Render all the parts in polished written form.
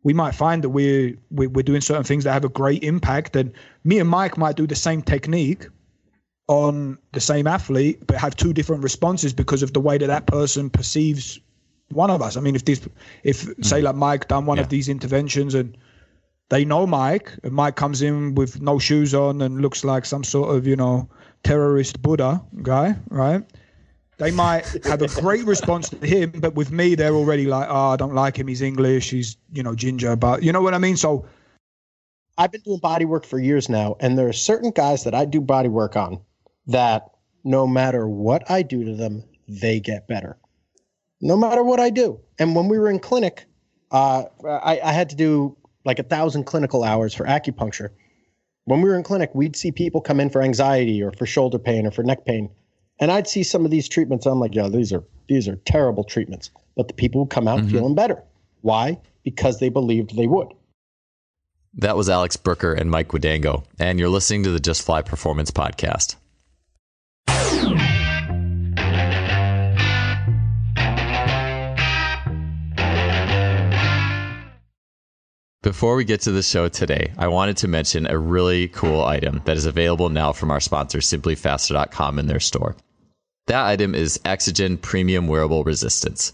we might find that we're doing certain things that have a great impact. And me and Mike might do the same technique on the same athlete, but have two different responses because of the way that that person perceives one of us. I mean, if say like Mike done one of these interventions and they know Mike, and Mike comes in with no shoes on and looks like some sort of, terrorist Buddha guy, right? They might have a great response to him, but with me, they're already like, I don't like him. He's English. He's, ginger, but you know what I mean? So I've been doing body work for years now, and there are certain guys that I do body work on that no matter what I do to them, they get better. No matter what I do. And when we were in clinic, I had to do like 1,000 clinical hours for acupuncture. When we were in clinic, we'd see people come in for anxiety or for shoulder pain or for neck pain. And I'd see some of these treatments. I'm like, these are terrible treatments. But the people would come out feeling better. Why? Because they believed they would. That was Alex Brooker and Mike Guadango. And you're listening to the Just Fly Performance Podcast. Before we get to the show today, I wanted to mention a really cool item that is available now from our sponsor, simplyfaster.com, in their store. That item is Exogen Premium Wearable Resistance.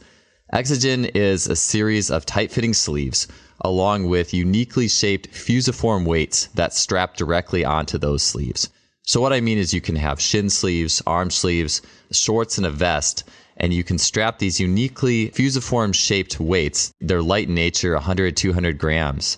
Exogen is a series of tight-fitting sleeves along with uniquely shaped fusiform weights that strap directly onto those sleeves. So what I mean is you can have shin sleeves, arm sleeves, shorts, and a vest, and you can strap these uniquely fusiform shaped weights. They're light in nature, 100, 200 grams,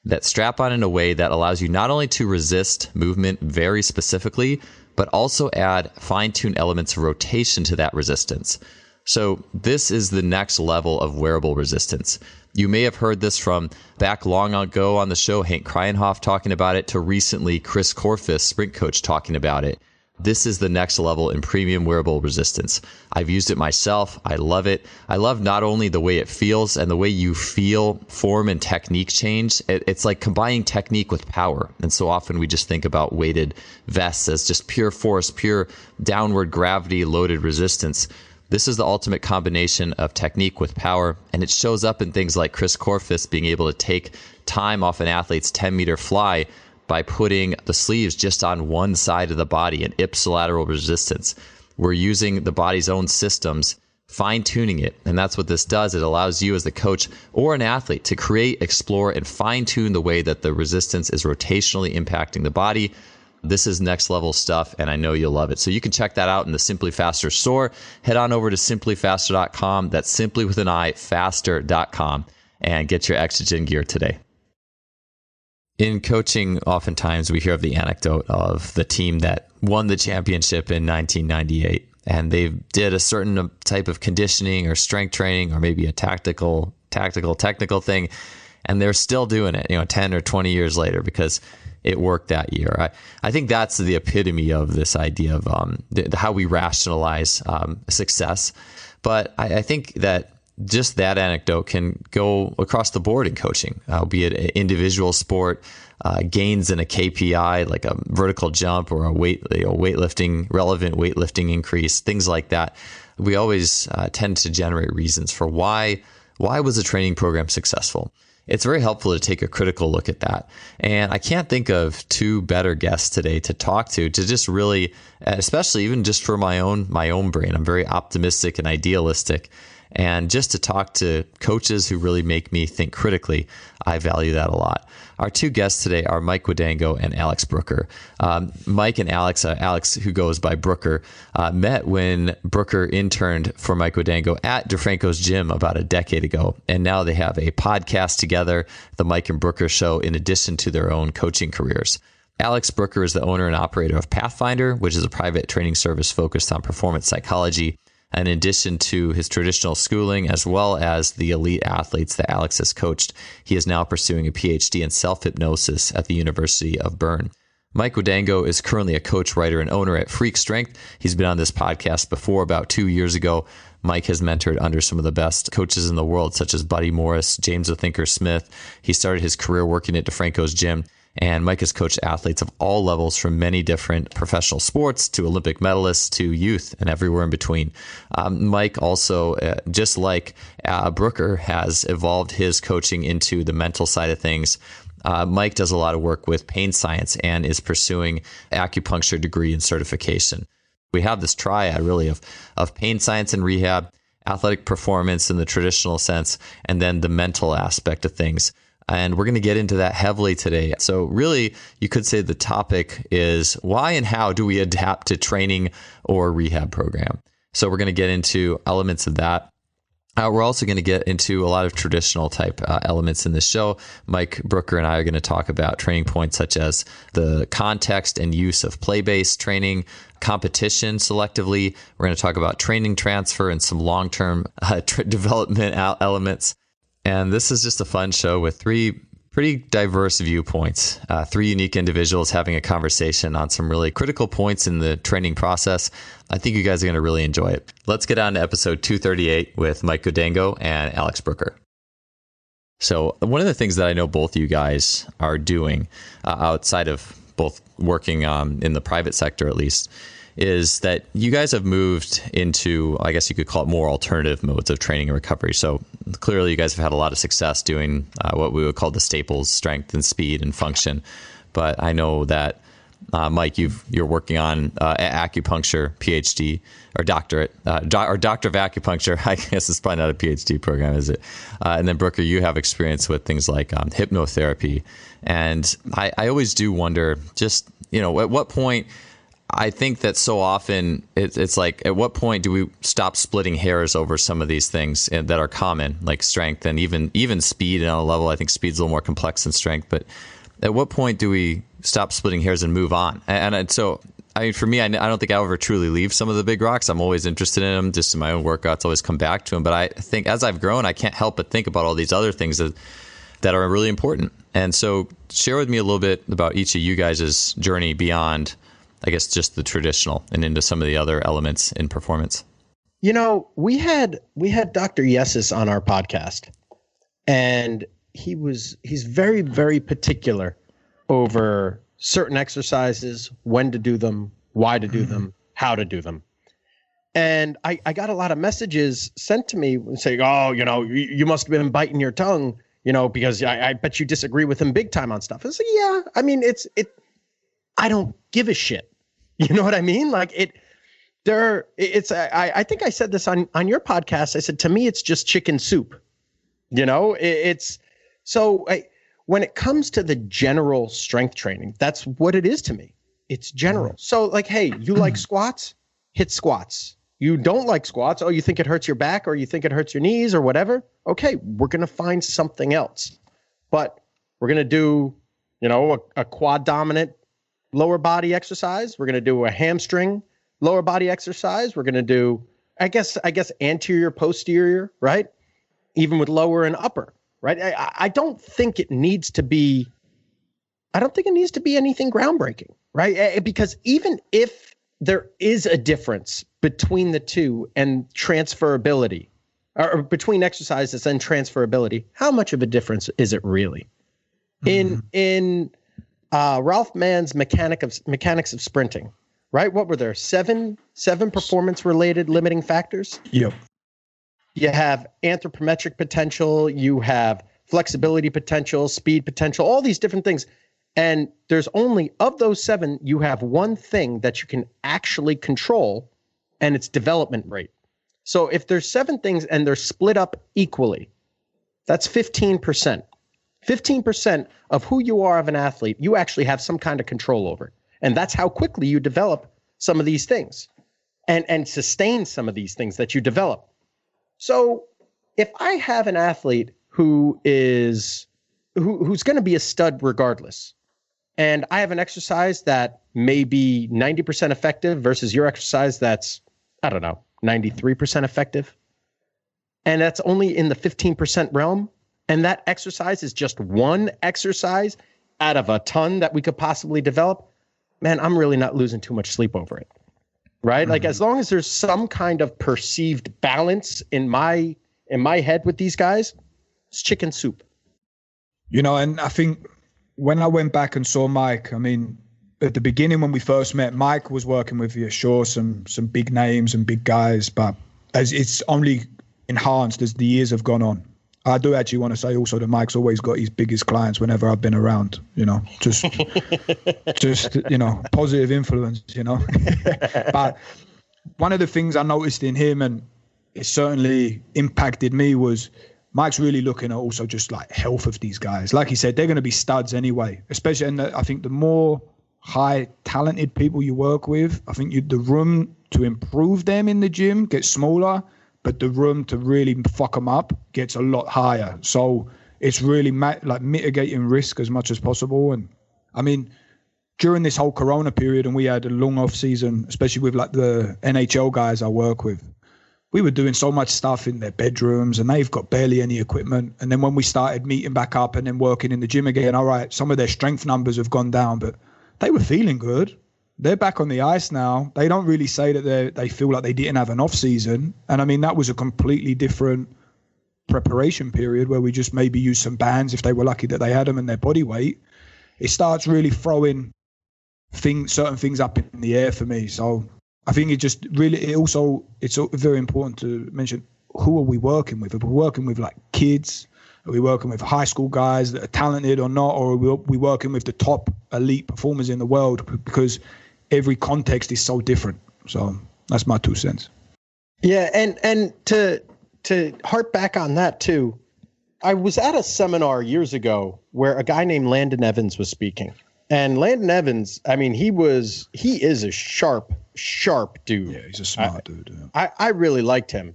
that strap on in a way that allows you not only to resist movement very specifically, but also add fine-tuned elements of rotation to that resistance. So this is the next level of wearable resistance. You may have heard this from back long ago on the show, Hank Kreinhoff talking about it, to recently Chris Korfist, sprint coach, talking about it. This is the next level in premium wearable resistance. I've used it myself. I love it. I love not only the way it feels and the way you feel form and technique change. It's like combining technique with power. And so often we just think about weighted vests as just pure force, pure downward gravity loaded resistance. This is the ultimate combination of technique with power. And it shows up in things like Chris Korfist being able to take time off an athlete's 10-meter fly by putting the sleeves just on one side of the body, an ipsilateral resistance. We're using the body's own systems, fine-tuning it. And that's what this does. It allows you as the coach or an athlete to create, explore, and fine-tune the way that the resistance is rotationally impacting the body. This is next level stuff, and I know you'll love it. So you can check that out in the Simply Faster store. Head on over to simplyfaster.com. That's simply with an I, faster.com, and get your Exogen gear today. In coaching, oftentimes we hear of the anecdote of the team that won the championship in 1998, and they did a certain type of conditioning or strength training or maybe a tactical thing, and they're still doing it, 10 or 20 years later because it worked that year. I think that's the epitome of this idea of how we rationalize success. But I think that just that anecdote can go across the board in coaching, be it an individual sport, gains in a KPI like a vertical jump or a weightlifting, relevant weightlifting increase, things like that. We always tend to generate reasons for why was a training program successful. It's very helpful to take a critical look at that. And I can't think of two better guests today to talk to just really, especially even just for my own brain. I'm very optimistic and idealistic. And just to talk to coaches who really make me think critically, I value that a lot. Our two guests today are Mike Guadango and Alex Brooker. Mike and Alex, who goes by Brooker, met when Brooker interned for Mike Guadango at DeFranco's gym about a decade ago. And now they have a podcast together, the Mike and Brooker Show, in addition to their own coaching careers. Alex Brooker is the owner and operator of Pathfinder, which is a private training service focused on performance psychology. And in addition to his traditional schooling, as well as the elite athletes that Alex has coached, he is now pursuing a PhD in self-hypnosis at the University of Bern. Mike Guadango is currently a coach, writer, and owner at Freak Strength. He's been on this podcast before about 2 years ago. Mike has mentored under some of the best coaches in the world, such as Buddy Morris, James O'Thinker Smith. He started his career working at DeFranco's gym. And Mike has coached athletes of all levels from many different professional sports to Olympic medalists to youth and everywhere in between. Mike also, just like Brooker, has evolved his coaching into the mental side of things. Mike does a lot of work with pain science and is pursuing acupuncture degree and certification. We have this triad really of pain science and rehab, athletic performance in the traditional sense, and then the mental aspect of things. And we're going to get into that heavily today. So really, you could say the topic is why and how do we adapt to training or rehab program? So we're going to get into elements of that. We're also going to get into a lot of traditional type elements in this show. Mike Brooker and I are going to talk about training points such as the context and use of play-based training, competition selectively. We're going to talk about training transfer and some long-term development elements. And this is just a fun show with three pretty diverse viewpoints, three unique individuals having a conversation on some really critical points in the training process. I think you guys are going to really enjoy it. Let's get on to episode 238 with Mike Guadango and Alex Brooker. So one of the things that I know both you guys are doing outside of both working in the private sector, at least, is that you guys have moved into, I guess you could call it more alternative modes of training and recovery. So clearly you guys have had a lot of success doing what we would call the staples, strength and speed and function. But I know that, Mike, you're working on acupuncture PhD or doctorate, or doctor of acupuncture. I guess it's probably not a PhD program, is it? And then Brooker, you have experience with things like hypnotherapy. And I always do wonder, just, at what point, I think that so often it's like, at what point do we stop splitting hairs over some of these things that are common, like strength and even speed on a level? I think speed's a little more complex than strength, but at what point do we stop splitting hairs and move on? And so, I mean, for me, I don't think I'll ever truly leave some of the big rocks. I'm always interested in them, just in my own workouts, always come back to them. But I think as I've grown, I can't help but think about all these other things that are really important. And so share with me a little bit about each of you guys' journey beyond, I guess, just the traditional and into some of the other elements in performance. We had Dr. Yesus on our podcast, and he's very, very particular over certain exercises, when to do them, why to do them, how to do them. And I got a lot of messages sent to me saying, oh, you must have been biting your tongue, because I bet you disagree with him big time on stuff. I was like, yeah, I mean, I don't give a shit. You know what I mean? Like I think I said this on your podcast. I said, to me, it's just chicken soup. When it comes to the general strength training, that's what it is to me. It's general. So like, hey, you like squats? Hit squats. You don't like squats? Oh, you think it hurts your back or you think it hurts your knees or whatever? Okay, we're going to find something else. But we're going to do, a quad dominant lower body exercise. We're going to do a hamstring lower body exercise. We're going to do, I guess anterior, posterior, right? Even with lower and upper, right? I don't think it needs to be anything groundbreaking, right? Because even if there is a difference between the two and transferability, or between exercises and transferability, how much of a difference is it really? In Ralph Mann's Mechanics of Sprinting, right? What were there? Seven performance related limiting factors? Yep. You have anthropometric potential, you have flexibility potential, speed potential, all these different things. And there's only, of those 7, you have one thing that you can actually control, and it's development rate. So if there's 7 things and they're split up equally, that's 15%. 15% of who you are of an athlete, you actually have some kind of control over. And that's how quickly you develop some of these things and sustain some of these things that you develop. So if I have an athlete who's going to be a stud regardless, and I have an exercise that may be 90% effective versus your exercise that's, 93% effective, and that's only in the 15% realm, and that exercise is just one exercise out of a ton that we could possibly develop, man, I'm really not losing too much sleep over it, right? Mm-hmm. Like, as long as there's some kind of perceived balance in my head with these guys, it's chicken soup. And I think when I went back and saw Mike, I mean, at the beginning when we first met, Mike was working with, sure, some big names and big guys, but as it's only enhanced as the years have gone on. I do actually want to say also that Mike's always got his biggest clients whenever I've been around, just positive influence, But one of the things I noticed in him, and it certainly impacted me, was Mike's really looking at also just like health of these guys. Like he said, they're going to be studs anyway, especially, and I think the more high talented people you work with, I think the room to improve them in the gym gets smaller, but the room to really fuck them up gets a lot higher. So it's really like mitigating risk as much as possible. And I mean, during this whole Corona period, and we had a long off season, especially with like the NHL guys I work with, we were doing so much stuff in their bedrooms and they've got barely any equipment. And then when we started meeting back up and then working in the gym again, all right, some of their strength numbers have gone down, but they were feeling good. They're back on the ice now. They don't really say that they feel like they didn't have an off season. And I mean, that was a completely different preparation period where we just maybe used some bands if they were lucky that they had them and their body weight. It starts really throwing certain things up in the air for me. So I think it's very important to mention, who are we working with? Are we working with like kids? Are we working with high school guys that are talented or not? Or are we working with the top elite performers in the world? Because every context is so different. So that's my 2 cents. Yeah. And to harp back on that too, I was at a seminar years ago where a guy named Landon Evans was speaking. And Landon Evans, I mean, he is a sharp dude. Yeah, he's a smart dude. Yeah. I really liked him.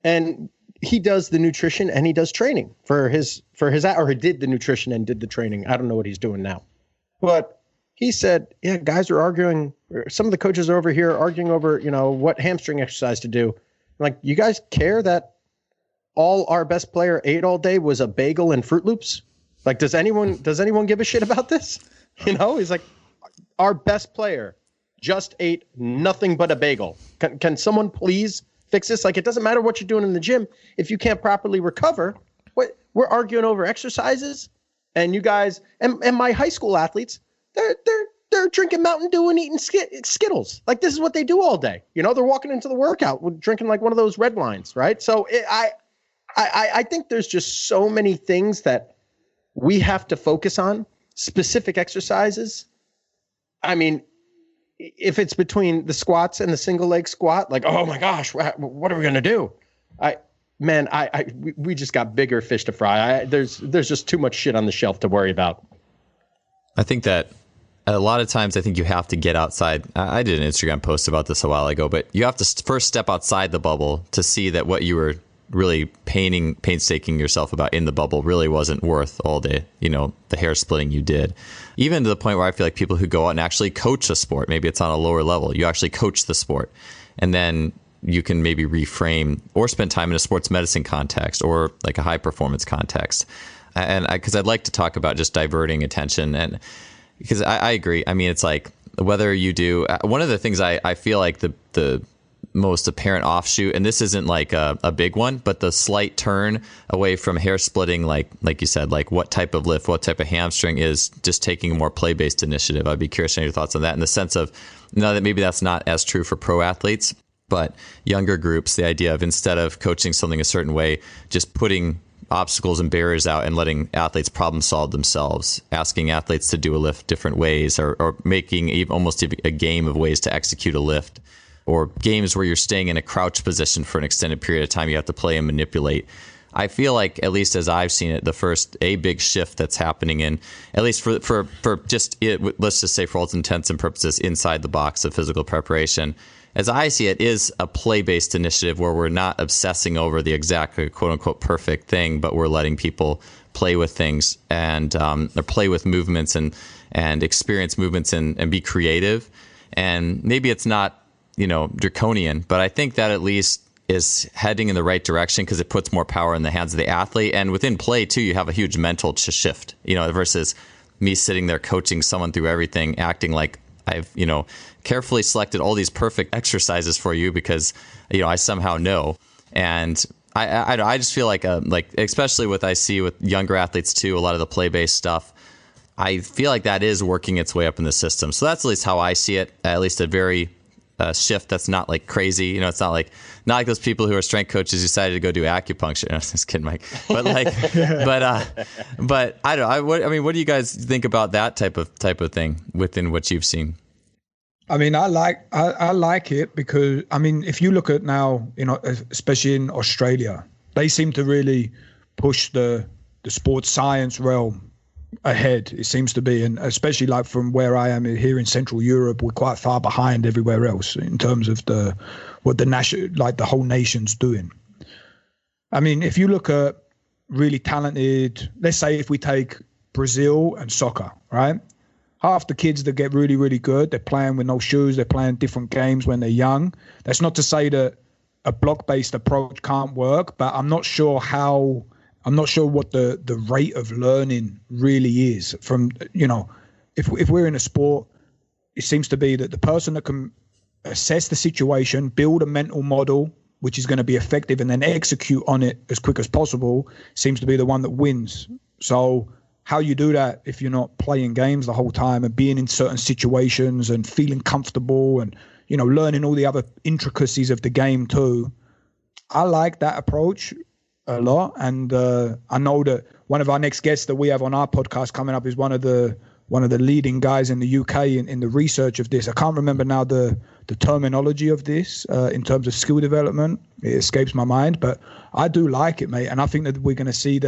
And he does the nutrition and he does training for his, or he did the nutrition and did the training. I don't know what he's doing now. But he said, yeah, guys are arguing. Some of the coaches are over here arguing over, what hamstring exercise to do. Like, you guys care that all our best player ate all day was a bagel and Fruit Loops? Like, does anyone give a shit about this? He's like, our best player just ate nothing but a bagel. Can someone please fix this? Like, it doesn't matter what you're doing in the gym. If you can't properly recover, we're arguing over exercises, and you guys, and my high school athletes, they're drinking Mountain Dew and eating Skittles. Like, this is what they do all day. They're walking into the workout with drinking like one of those red wines, right? So I think there's just so many things that we have to focus on. Specific exercises. I mean, if it's between the squats and the single leg squat, like, oh my gosh, what are we going to do? We just got bigger fish to fry. There's just too much shit on the shelf to worry about. I think that a lot of times I think you have to get outside. I did an Instagram post about this a while ago, but you have to first step outside the bubble to see that what you were really painstaking yourself about in the bubble really wasn't worth all the hair splitting you did. Even to the point where I feel like people who go out and actually coach a sport, maybe it's on a lower level, you actually coach the sport, and then you can maybe reframe or spend time in a sports medicine context or like a high performance context. And because I'd like to talk about just diverting attention, and because I agree. I mean, it's like whether you do one of the things I feel like the most apparent offshoot, and this isn't like a big one, but the slight turn away from hair splitting, like you said, like what type of lift, what type of hamstring, is just taking a more play-based initiative. I'd be curious on your thoughts on that, in the sense of, now that maybe that's not as true for pro athletes, but younger groups, the idea of, instead of coaching something a certain way, just putting obstacles and barriers out and letting athletes problem solve themselves, asking athletes to do a lift different ways, or making almost a game of ways to execute a lift, or games where you're staying in a crouch position for an extended period of time, you have to play and manipulate. I feel like, at least as I've seen it, a big shift that's happening in, at least for just it, let's just say for all intents and purposes, inside the box of physical preparation, as I see it, is a play-based initiative where we're not obsessing over the exact quote-unquote perfect thing, but we're letting people play with things and or play with movements and experience movements and be creative. And maybe it's not, draconian, but I think that at least is heading in the right direction, because it puts more power in the hands of the athlete. And within play too, you have a huge mental shift, versus me sitting there coaching someone through everything, acting like I've, carefully selected all these perfect exercises for you because, I somehow know. And I just feel like especially I see with younger athletes too, a lot of the play-based stuff, I feel like that is working its way up in the system. So that's at least how I see it, at least a very shift that's not like crazy. You know, it's not like those people who are strength coaches decided to go do acupuncture. No, just kidding, Mike. But like, but I don't know. What do you guys think about that type of thing within what you've seen? I mean, I like it because, I mean, if you look at now, you know, especially in Australia, they seem to really push the sports science realm ahead, it seems to be. And especially like from where I am here in Central Europe, we're quite far behind everywhere else in terms of what the whole nation's doing. I mean, if you look at really talented, let's say if we take Brazil and soccer, right? Half the kids that get really, really good, they're playing with no shoes, they're playing different games when they're young. That's not to say that a block-based approach can't work, but I'm not sure what the rate of learning really is from, you know, if we're in a sport, it seems to be that the person that can assess the situation, build a mental model, which is going to be effective, and then execute on it as quick as possible, seems to be the one that wins. So how you do that if you're not playing games the whole time and being in certain situations and feeling comfortable and, you know, learning all the other intricacies of the game too. I like that approach a lot. And I know that one of our next guests that we have on our podcast coming up is one of the leading guys in the UK in the research of this. I can't remember now the terminology of this in terms of skill development. It escapes my mind, but I do like it, mate. And I think that we're going to see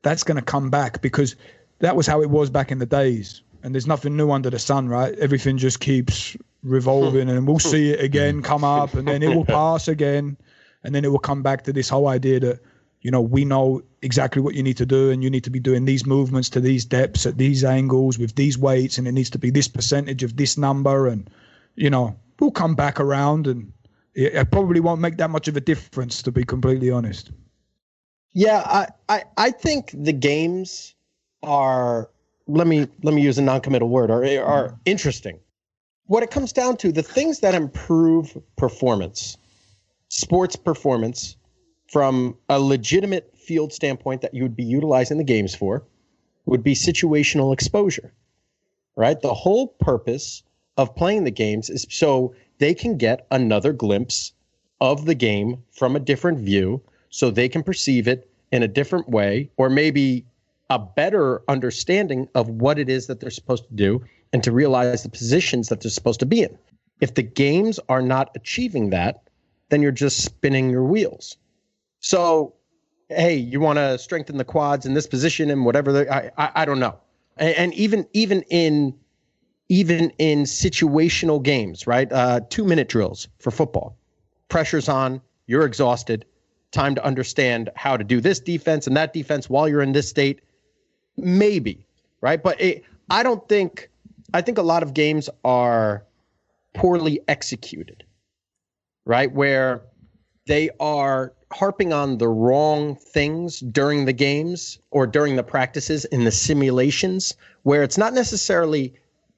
that's going to come back because that was how it was back in the days. And there's nothing new under the sun, right? Everything just keeps revolving and we'll see it again come up and then it will pass again. And then it will come back to this whole idea that, you know, we know exactly what you need to do and you need to be doing these movements to these depths at these angles with these weights and it needs to be this percentage of this number. And, you know, we'll come back around and it probably won't make that much of a difference, to be completely honest. Yeah, I think the games are, let me use a non-committal word, are interesting. What it comes down to, the things that improve performance, sports performance, from a legitimate field standpoint that you would be utilizing the games for, would be situational exposure, right? The whole purpose of playing the games is so they can get another glimpse of the game from a different view, so they can perceive it in a different way, or maybe a better understanding of what it is that they're supposed to do and to realize the positions that they're supposed to be in. If the games are not achieving that, then you're just spinning your wheels. So, hey, you want to strengthen the quads in this position and whatever, I don't know. And even in situational games, right? 2-minute drills for football. Pressure's on, you're exhausted, time to understand how to do this defense and that defense while you're in this state. Maybe, right? But I think a lot of games are poorly executed, right? Where they are harping on the wrong things during the games or during the practices in the simulations, where it's not necessarily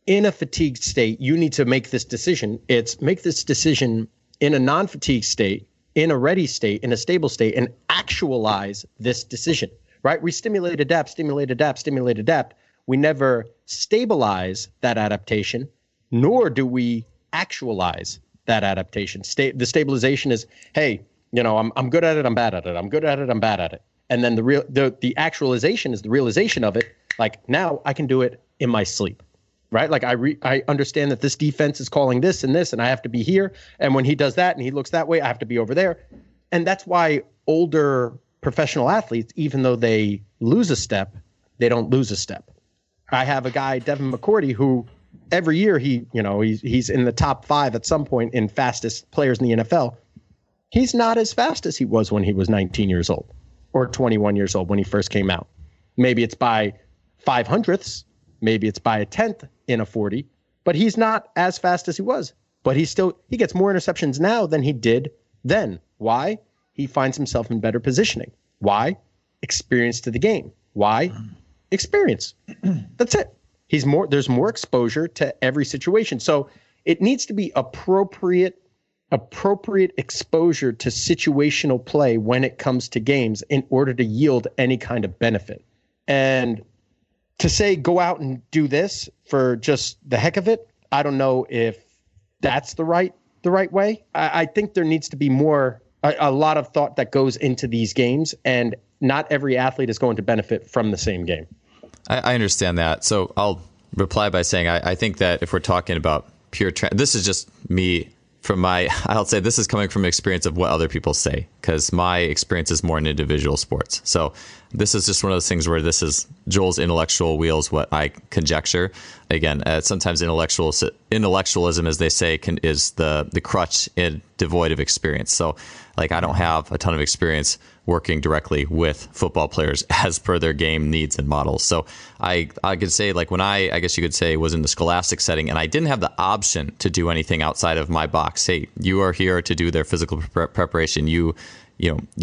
in a fatigued state, you need to make this decision. It's make this decision in a non-fatigued state, in a ready state, in a stable state, and actualize this decision, right? We stimulate, adapt, stimulate, adapt, stimulate, adapt. We never stabilize that adaptation, nor do we actualize that adaptation. The stabilization is, hey, you know, I'm good at it, I'm bad at it. I'm good at it, I'm bad at it. And then the actualization is the realization of it. Like, now I can do it in my sleep, right? Like I understand that this defense is calling this, and I have to be here. And when he does that and he looks that way, I have to be over there. And that's why older professional athletes, even though they lose a step, they don't lose a step. I have a guy, Devin McCourty, who every year he's in the top 5 at some point in fastest players in the NFL. He's not as fast as he was when he was 19 years old or 21 years old when he first came out. Maybe it's by 500ths, maybe it's by a 10th in a 40, but he's not as fast as he was. But he gets more interceptions now than he did then. Why? He finds himself in better positioning. Why? Experience to the game. Why? Experience. That's it. There's more exposure to every situation. So it needs to be appropriate exposure to situational play when it comes to games in order to yield any kind of benefit. And to say go out and do this for just the heck of it, I don't know if that's the right way. I think there needs to be a lot of thought that goes into these games, and not every athlete is going to benefit from the same game. I understand that. So I'll reply by saying I think that if we're talking about pure this is just me from I'll say this is coming from experience of what other people say, because my experience is more in individual sports. So this is just one of those things where this is Joel's intellectual wheels, what I conjecture. Again, sometimes intellectualism, as they say, is the crutch devoid of experience. So like, I don't have a ton of experience working directly with football players as per their game needs and models. So I could say, like, when I guess you could say, was in the scholastic setting and I didn't have the option to do anything outside of my box. Hey, you are here to do their physical preparation. You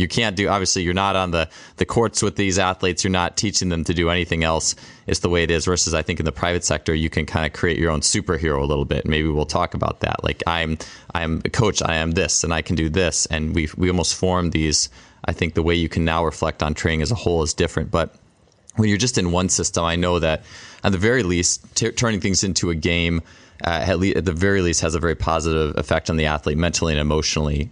can't do, obviously you're not on the courts with these athletes. You're not teaching them to do anything else. It's the way it is. Versus I think in the private sector, you can kind of create your own superhero a little bit. Maybe we'll talk about that. Like, I'm a coach, I am this, and I can do this. And we almost form these. I think the way you can now reflect on training as a whole is different. But when you're just in one system, I know that at the very least, turning things into a game, at the very least, has a very positive effect on the athlete mentally and emotionally,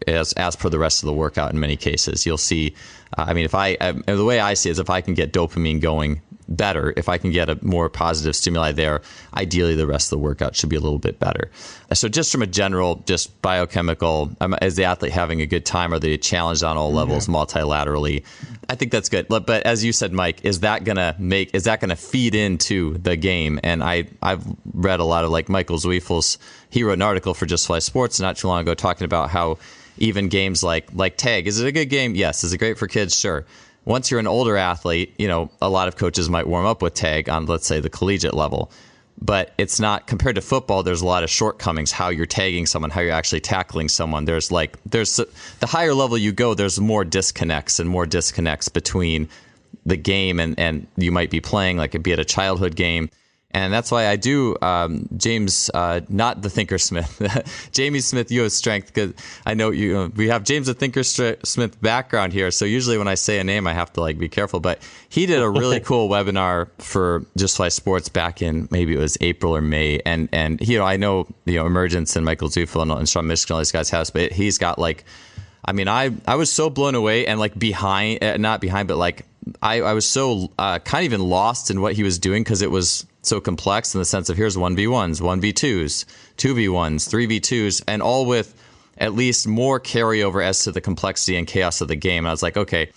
as per the rest of the workout. In many cases, you'll see. The way I see it is, if I can get dopamine going better, if I can get a more positive stimuli there, ideally the rest of the workout should be a little bit better. So just from a general, just biochemical, is the athlete having a good time? Are they challenged on all levels, multilaterally? I think that's good. But as you said, Mike, is that gonna feed into the game? And I've read a lot of, like, Michael Zweifel's, he wrote an article for Just Fly Sports not too long ago talking about how even games like tag, is it a good game? Yes. Is it great for kids? Sure. Once you're an older athlete, a lot of coaches might warm up with tag on, let's say, the collegiate level. But it's not, compared to football, there's a lot of shortcomings, how you're tagging someone, how you're actually tackling someone. There's the higher level you go, there's more disconnects between the game and you might be playing, like, be it a childhood game. And that's why I do, James, not the Thinkersmith, Jamie Smith, you have strength, because I know we have James the Thinkersmith background here. So usually when I say a name, I have to be careful. But he did a really cool webinar for Just Fly Sports back in, maybe it was April or May. And I know, Emergence and Michael Zweifel and Sean Michigan, all these guys have, but he's got I was so blown away and not behind, but I was so kind of even lost in what he was doing, because it was so complex in the sense of, here's 1v1s, 1v2s, 2v1s, 3v2s, and all with at least more carryover as to the complexity and chaos of the game. And I was like, okay,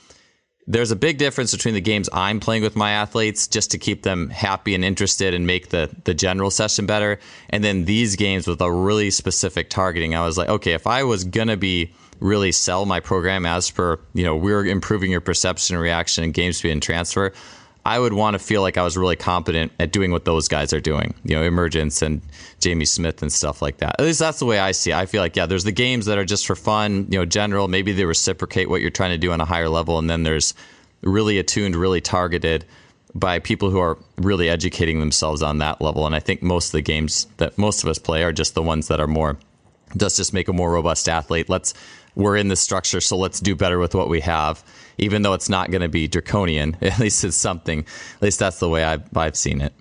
there's a big difference between the games I'm playing with my athletes just to keep them happy and interested and make the general session better, and then these games with a really specific targeting. I was like, okay, if I was going to really sell my program as per, we're improving your perception and reaction and game speed and transfer, I would want to feel like I was really competent at doing what those guys are doing, Emergence and Jamie Smith and stuff like that. At least that's the way I see it. I feel like, there's the games that are just for fun, general, maybe they reciprocate what you're trying to do on a higher level. And then there's really attuned, really targeted by people who are really educating themselves on that level. And I think most of the games that most of us play are just the ones that are more, let's just make a more robust athlete. We're in this structure, so let's do better with what we have, even though it's not going to be draconian. At least it's something. At least that's the way I've seen it.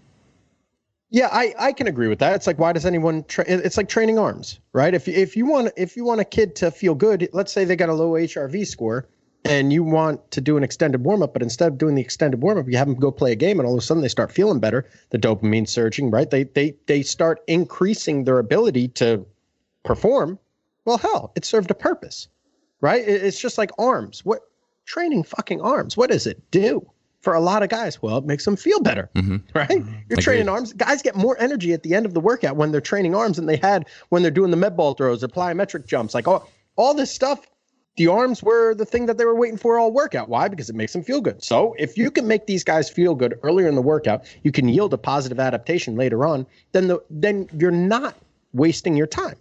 Yeah, I can agree with that. It's like, why does anyone? It's like training arms, right? If you want a kid to feel good, let's say they got a low HRV score, and you want to do an extended warm up, but instead of doing the extended warm up, you have them go play a game, and all of a sudden they start feeling better. The dopamine surging, right? They start increasing their ability to perform. Well, hell, it served a purpose, right? It's just like arms. What training fucking arms? What does it do for a lot of guys? Well, it makes them feel better, right? You're training arms. Guys get more energy at the end of the workout when they're training arms than they had when they're doing the med ball throws or plyometric jumps. Like all this stuff, the arms were the thing that they were waiting for all workout. Why? Because it makes them feel good. So if you can make these guys feel good earlier in the workout, you can yield a positive adaptation later on, then you're not wasting your time.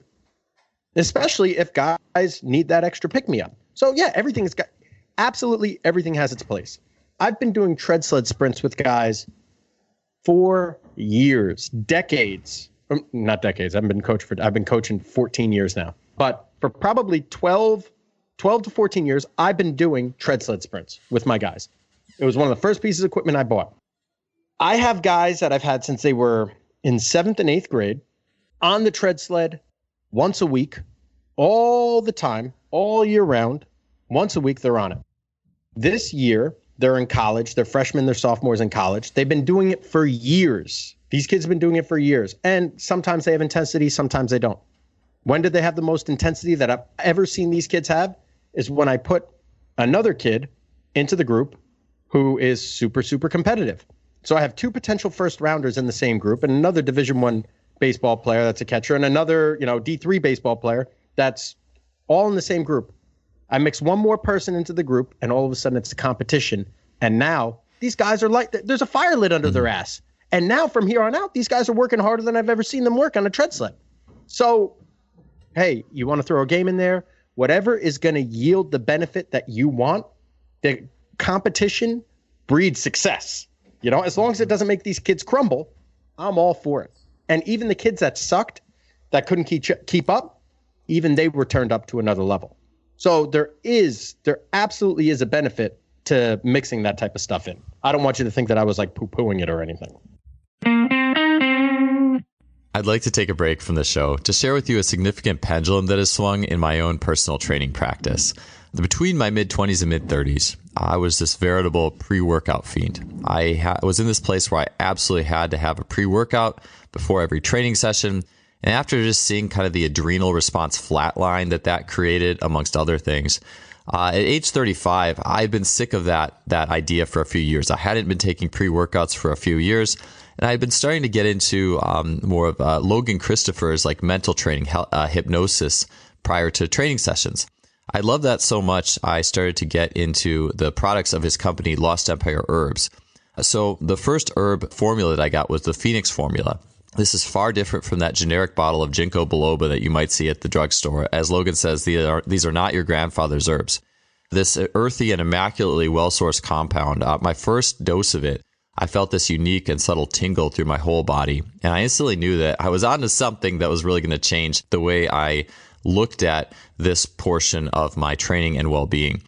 Especially if guys need that extra pick-me-up. So yeah, absolutely everything has its place. I've been doing tread sled sprints with guys for years, decades. Not decades. I've been coaching 14 years now. But for probably 12 to 14 years, I've been doing tread sled sprints with my guys. It was one of the first pieces of equipment I bought. I have guys that I've had since they were in 7th and 8th grade on the tread sled once a week, all the time, all year round. Once a week, they're on it. This year, they're in college. They're freshmen, they're sophomores in college. They've been doing it for years. These kids have been doing it for years. And sometimes they have intensity, sometimes they don't. When did they have the most intensity that I've ever seen these kids have? Is when I put another kid into the group who is super, super competitive. So I have 2 potential first rounders in the same group and another Division I baseball player that's a catcher and another, D3 baseball player that's all in the same group. I mix one more person into the group and all of a sudden it's a competition. And now these guys are like, there's a fire lit under their ass. And now from here on out, these guys are working harder than I've ever seen them work on a tread sled. So, hey, you want to throw a game in there? Whatever is going to yield the benefit that you want, the competition breeds success. As long as it doesn't make these kids crumble, I'm all for it. And even the kids that sucked, that couldn't keep up, even they were turned up to another level. So there absolutely is a benefit to mixing that type of stuff in. I don't want you to think that I was like poo-pooing it or anything. I'd like to take a break from the show to share with you a significant pendulum that has swung in my own personal training practice. Between my mid-20s and mid-30s, I was this veritable pre-workout fiend. I was in this place where I absolutely had to have a pre-workout before every training session. And after just seeing kind of the adrenal response flatline that created, amongst other things, at age 35, I'd been sick of that idea for a few years. I hadn't been taking pre-workouts for a few years, and I had been starting to get into more of Logan Christopher's like mental training, hypnosis prior to training sessions. I love that so much, I started to get into the products of his company, Lost Empire Herbs. So the first herb formula that I got was the Phoenix formula. This is far different from that generic bottle of Ginkgo biloba that you might see at the drugstore. As Logan says, these are not your grandfather's herbs. This earthy and immaculately well-sourced compound, my first dose of it, I felt this unique and subtle tingle through my whole body. And I instantly knew that I was onto something that was really going to change the way I looked at this portion of my training and well-being.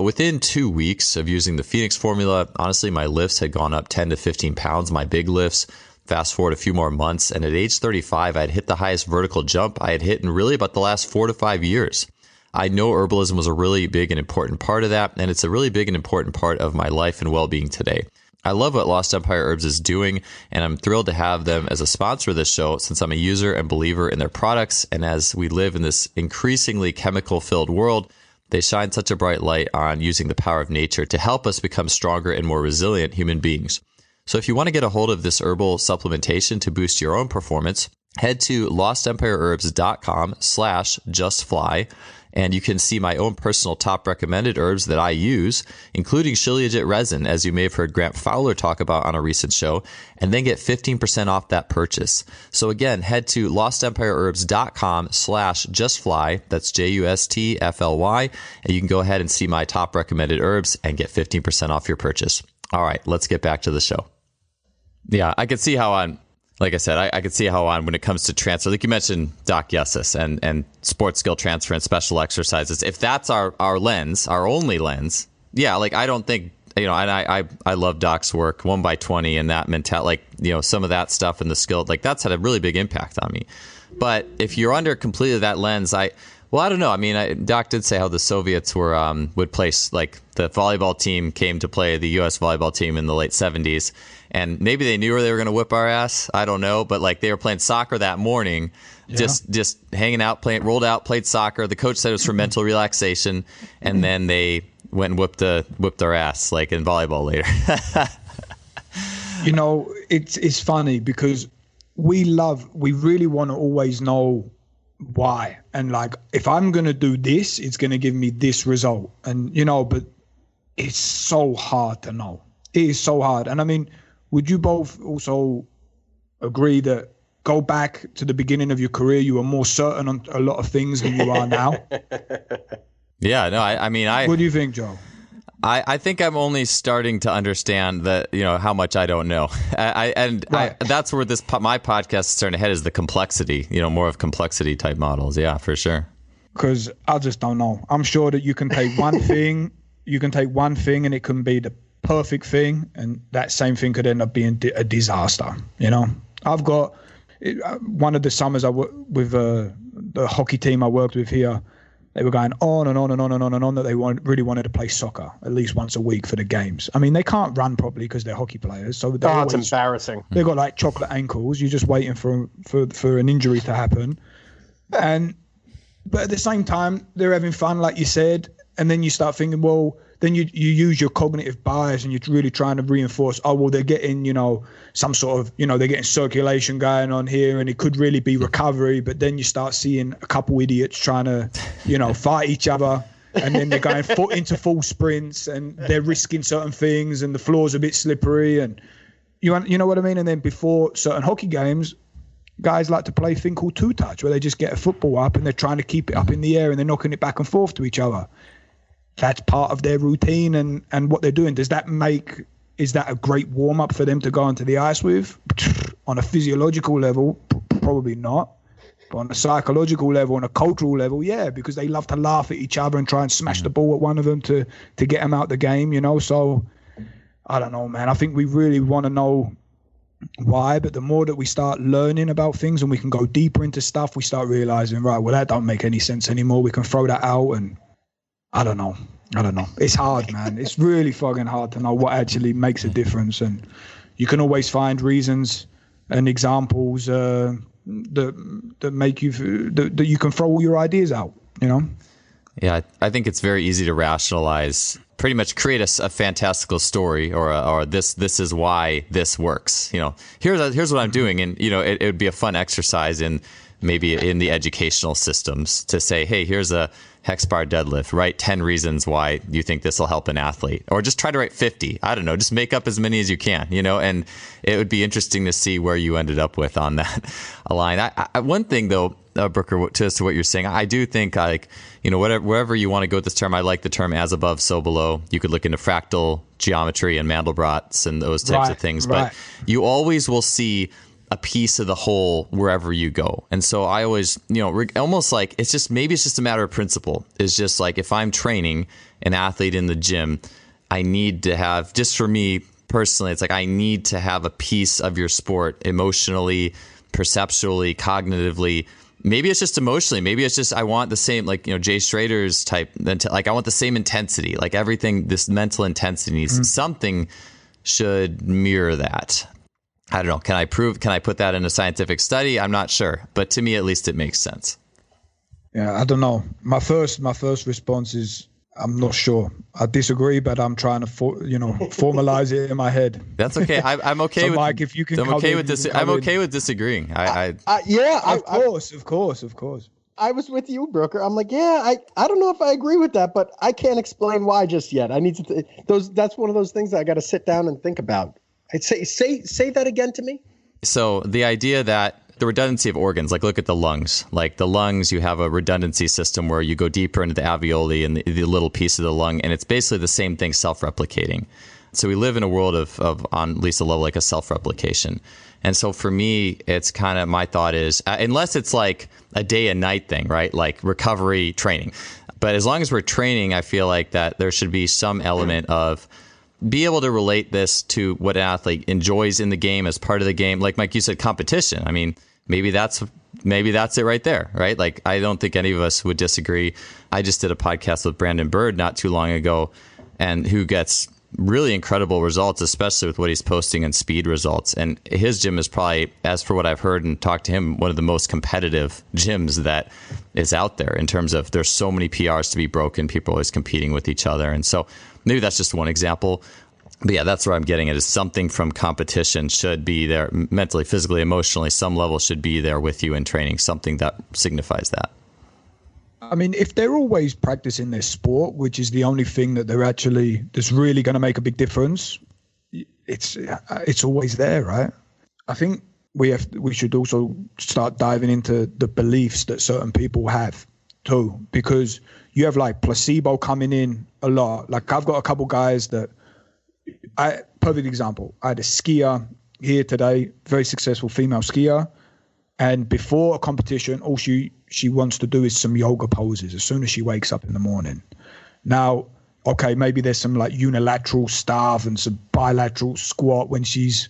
Within 2 weeks of using the Phoenix formula, honestly, my lifts had gone up 10 to 15 pounds, my big lifts. Fast forward a few more months, and at age 35, I had hit the highest vertical jump I had hit in really about the last 4 to 5 years. I know herbalism was a really big and important part of that, and it's a really big and important part of my life and well-being today. I love what Lost Empire Herbs is doing, and I'm thrilled to have them as a sponsor of this show since I'm a user and believer in their products. And as we live in this increasingly chemical-filled world, they shine such a bright light on using the power of nature to help us become stronger and more resilient human beings. So if you want to get a hold of this herbal supplementation to boost your own performance, head to lostempireherbs.com/justfly, and you can see my own personal top recommended herbs that I use, including Shilajit resin, as you may have heard Grant Fowler talk about on a recent show, and then get 15% off that purchase. So again, head to lostempireherbs.com/justfly, that's JUSTFLY, and you can go ahead and see my top recommended herbs and get 15% off your purchase. All right, let's get back to the show. Yeah, I could see how like I said, I could see how when it comes to transfer, like you mentioned Doc Yessis and sports skill transfer and special exercises, if that's our lens, our only lens, yeah, like I don't think, and I love Doc's work, 1x20 and that mentality, like, some of that stuff and the skill, like that's had a really big impact on me. But if you're under completely that lens, I don't know. I mean, Doc did say how the Soviets would play, like the volleyball team came to play the U.S. volleyball team in the late 70s. And maybe they knew they were going to whip our ass. I don't know. But like they were playing soccer that morning, just hanging out, rolled out, played soccer. The coach said it was for mental relaxation. And then they went and whipped our ass like in volleyball later. It's funny because we really want to always know why. And like, if I'm going to do this, it's going to give me this result. And, but it's so hard to know. It is so hard. And I mean, would you both also agree that go back to the beginning of your career, you were more certain on a lot of things than you are now? Yeah, no, I mean, what do you think, Joe? I think I'm only starting to understand that, how much I don't know. That's where my podcast is starting to head, is the complexity, more of complexity type models. Yeah, for sure. Because I just don't know. I'm sure that you can take one thing, and it can be the perfect thing, and that same thing could end up being a disaster. You know, I've got one of the summers I worked with the hockey team I worked with here. They were going on and on and on and on and on that they really wanted to play soccer at least once a week for the games. I mean, they can't run properly because they're hockey players. So it's embarrassing. They've got like chocolate ankles. You're just waiting for an injury to happen. But at the same time, they're having fun, like you said. And then you start thinking, well, then you use your cognitive bias and you're really trying to reinforce, oh, well, they're getting, some sort of, they're getting circulation going on here and it could really be recovery. But then you start seeing a couple idiots trying to, fight each other. And then they're going into full sprints and they're risking certain things and the floor's a bit slippery. And you know what I mean? And then before certain hockey games, guys like to play a thing called two-touch where they just get a football up and they're trying to keep it up in the air and they're knocking it back and forth to each other. That's part of their routine and what they're doing. Is that a great warm-up for them to go onto the ice with? On a physiological level, probably not. But on a psychological level, on a cultural level, yeah, because they love to laugh at each other and try and smash the ball at one of them to get them out the game, So, I don't know, man. I think we really want to know why, but the more that we start learning about things and we can go deeper into stuff, we start realizing, right, well, that don't make any sense anymore. We can throw that out and I don't know. It's hard, man. It's really fucking hard to know what actually makes a difference. And you can always find reasons and examples that make you that you can throw all your ideas out, Yeah, I think it's very easy to rationalize, pretty much create a fantastical story or this is why this works. Here's what I'm doing. And, it would be a fun exercise maybe in the educational systems to say, hey, here's a hex bar deadlift, write 10 reasons why you think this will help an athlete, or just try to write 50. I don't know, just make up as many as you can, and it would be interesting to see where you ended up with on that line. One thing though, Brooker, to what you're saying, I do think wherever you want to go with this term, I like the term as above, so below. You could look into fractal geometry and Mandelbrot's and those types of things, but you always will see a piece of the whole wherever you go. And so I always, almost like it's just a matter of principle. It's just like if I'm training an athlete in the gym, I need to have, just for me personally, it's like I need to have a piece of your sport emotionally, perceptually, cognitively. Maybe it's just emotionally. Maybe it's just I want the same, like, Jay Schrader's type. Like I want the same intensity. Like everything, this mental intensity needs something should mirror that. I don't know. Can I put that in a scientific study? I'm not sure. But to me, at least, it makes sense. Yeah, I don't know. My first response is I'm not sure. I disagree, but I'm trying to formalize it in my head. That's okay. I'm okay so with. Mike, if you can, I'm okay with this. I'm okay with disagreeing. Of course. I was with you, Brooker. I'm like, I don't know if I agree with that, but I can't explain why just yet. I need to. That's one of those things that I got to sit down and think about. I'd say that again to me. So the idea that the redundancy of organs, like look at the lungs. Like the lungs, you have a redundancy system where you go deeper into the alveoli and the little piece of the lung, and it's basically the same thing, self-replicating. So we live in a world of on at least a level like a self-replication. And so for me, it's kind of my thought is, unless it's like a day and night thing, right? Like recovery training. But as long as we're training, I feel like that there should be some element of be able to relate this to what an athlete enjoys in the game as part of the game. Like Mike, you said, competition. I mean, maybe that's it right there, right? Like, I don't think any of us would disagree. I just did a podcast with Brandon Bird not too long ago, and who gets really incredible results, especially with what he's posting in speed results. And his gym is probably, as for what I've heard and talked to him, one of the most competitive gyms that is out there in terms of there's so many PRs to be broken. People are always competing with each other. And so maybe that's just one example. But yeah, that's where I'm getting at, is something from competition should be there mentally, physically, emotionally. Some level should be there with you in training, something that signifies that. I mean, if they're always practicing their sport, which is the only thing that that's really going to make a big difference, it's always there, right? I think we should also start diving into the beliefs that certain people have too, because you have like placebo coming in a lot. Like I've got a couple guys that perfect example. I had a skier here today, very successful female skier. And before a competition, all she wants to do is some yoga poses as soon as she wakes up in the morning. Now, okay, maybe there's some like unilateral stuff and some bilateral squat when she's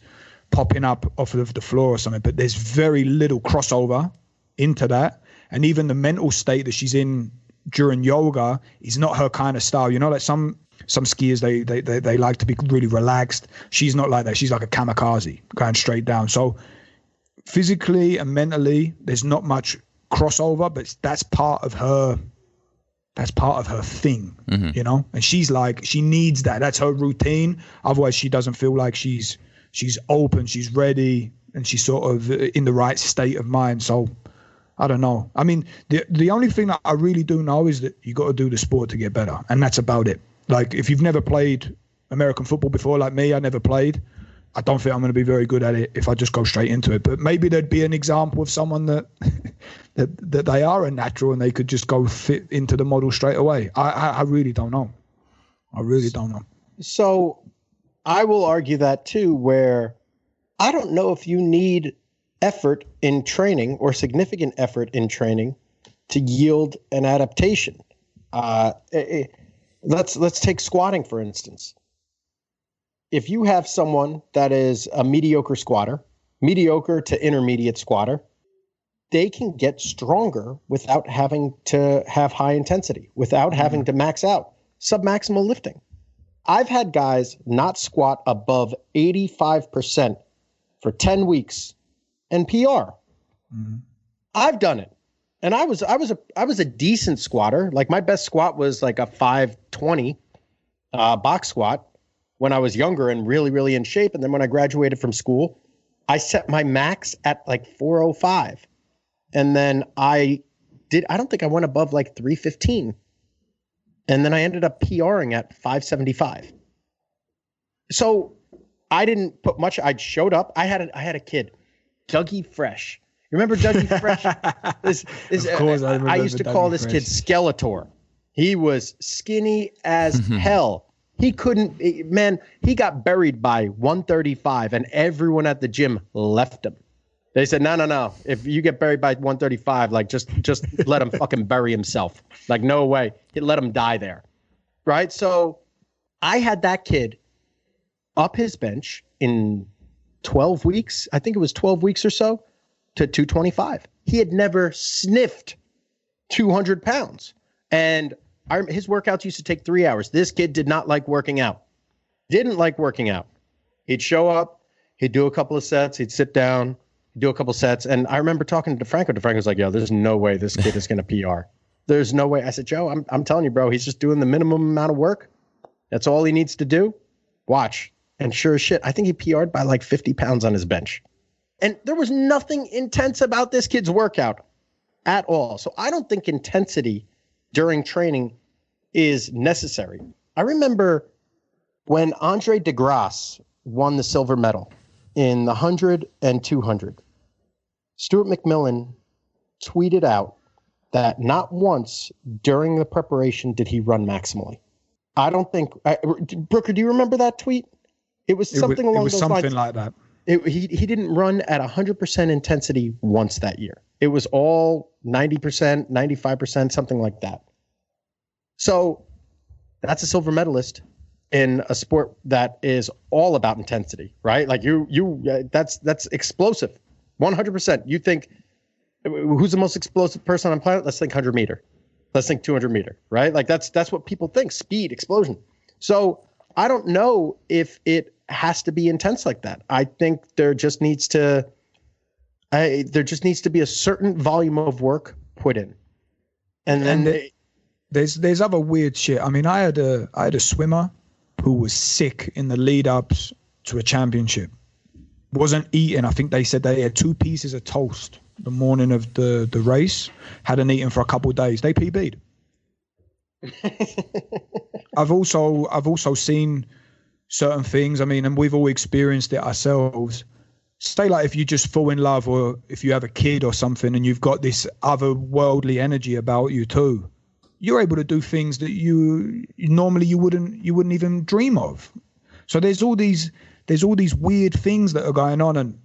popping up off of the floor or something, but there's very little crossover into that. And even the mental state that she's in during yoga is not her kind of style. You know, like some skiers, they like to be really relaxed. She's not like that. She's like a kamikaze going straight down. So physically and mentally, there's not much crossover, but that's part of her thing, you know? And she's like, she needs that. That's her routine. Otherwise she doesn't feel like she's open, she's ready, and she's sort of in the right state of mind. So I don't know. I mean, the only thing that I really do know is that you got to do the sport to get better. And that's about it. Like if you've never played American football before, like me, I never played. I don't think I'm going to be very good at it if I just go straight into it. But maybe there'd be an example of someone that that they are a natural and they could just go fit into the model straight away. I really don't know. I really don't know. So I will argue that too, where I don't know if you need effort in training or significant effort in training to yield an adaptation. Let's take squatting, for instance. If you have someone that is a mediocre squatter, mediocre to intermediate squatter, they can get stronger without having to have high intensity, without having to max out, submaximal lifting. I've had guys not squat above 85% for 10 weeks and PR. Mm-hmm. I've done it. And I was a decent squatter. Like my best squat was like a 520 box squat when I was younger and really, really in shape. And then when I graduated from school, I set my max at like 405. And then I don't think I went above like 315. And then I ended up PRing at 575. So I didn't put much. I showed up. I had a kid, Dougie Fresh. Remember Dougie Fresh? Of course, I used to call this kid Skeletor. He was skinny as hell. He he got buried by 135 and everyone at the gym left him. They said, no. If you get buried by 135, like just let him fucking bury himself. Like, no way. Let him die there. Right? So I had that kid up his bench in 12 weeks. I think it was 12 weeks or so to 225. He had never sniffed 200 pounds. And his workouts used to take 3 hours. This kid did not like working out. Didn't like working out. He'd show up. He'd do a couple of sets. He'd sit down. Do a couple sets. And I remember talking to DeFranco. DeFranco was like, yo, there's no way this kid is going to PR. There's no way. I said, Joe, I'm telling you, bro, he's just doing the minimum amount of work. That's all he needs to do. Watch. And sure as shit, I think he PR'd by like 50 pounds on his bench. And there was nothing intense about this kid's workout at all. So I don't think intensity during training is necessary. I remember when Andre DeGrasse won the silver medal in the 100 and 200, Stuart McMillan tweeted out that not once during the preparation did he run maximally. I don't think Brooker, do you remember that tweet? It was something along those lines. It was something like that. He didn't run at 100% intensity once that year. It was all 90%, 95%, something like that. So that's a silver medalist in a sport that is all about intensity, right? Like that's explosive, 100%. You think, who's the most explosive person on the planet? Let's think 100 meter. Let's think 200 meter, right? Like that's what people think, speed, explosion. So I don't know if it has to be intense like that. I think there just needs to be a certain volume of work put in. And then there's other weird shit. I mean, I had a swimmer who was sick in the lead ups to a championship. Wasn't eating. I think they said they had 2 pieces of toast the morning of the race. Hadn't eaten for a couple of days. They PB'd. I've also seen certain things. I mean, and we've all experienced it ourselves. Say like if you just fall in love, or if you have a kid or something, and you've got this otherworldly energy about you too, you're able to do things that you normally you wouldn't even dream of. So there's all these weird things that are going on, and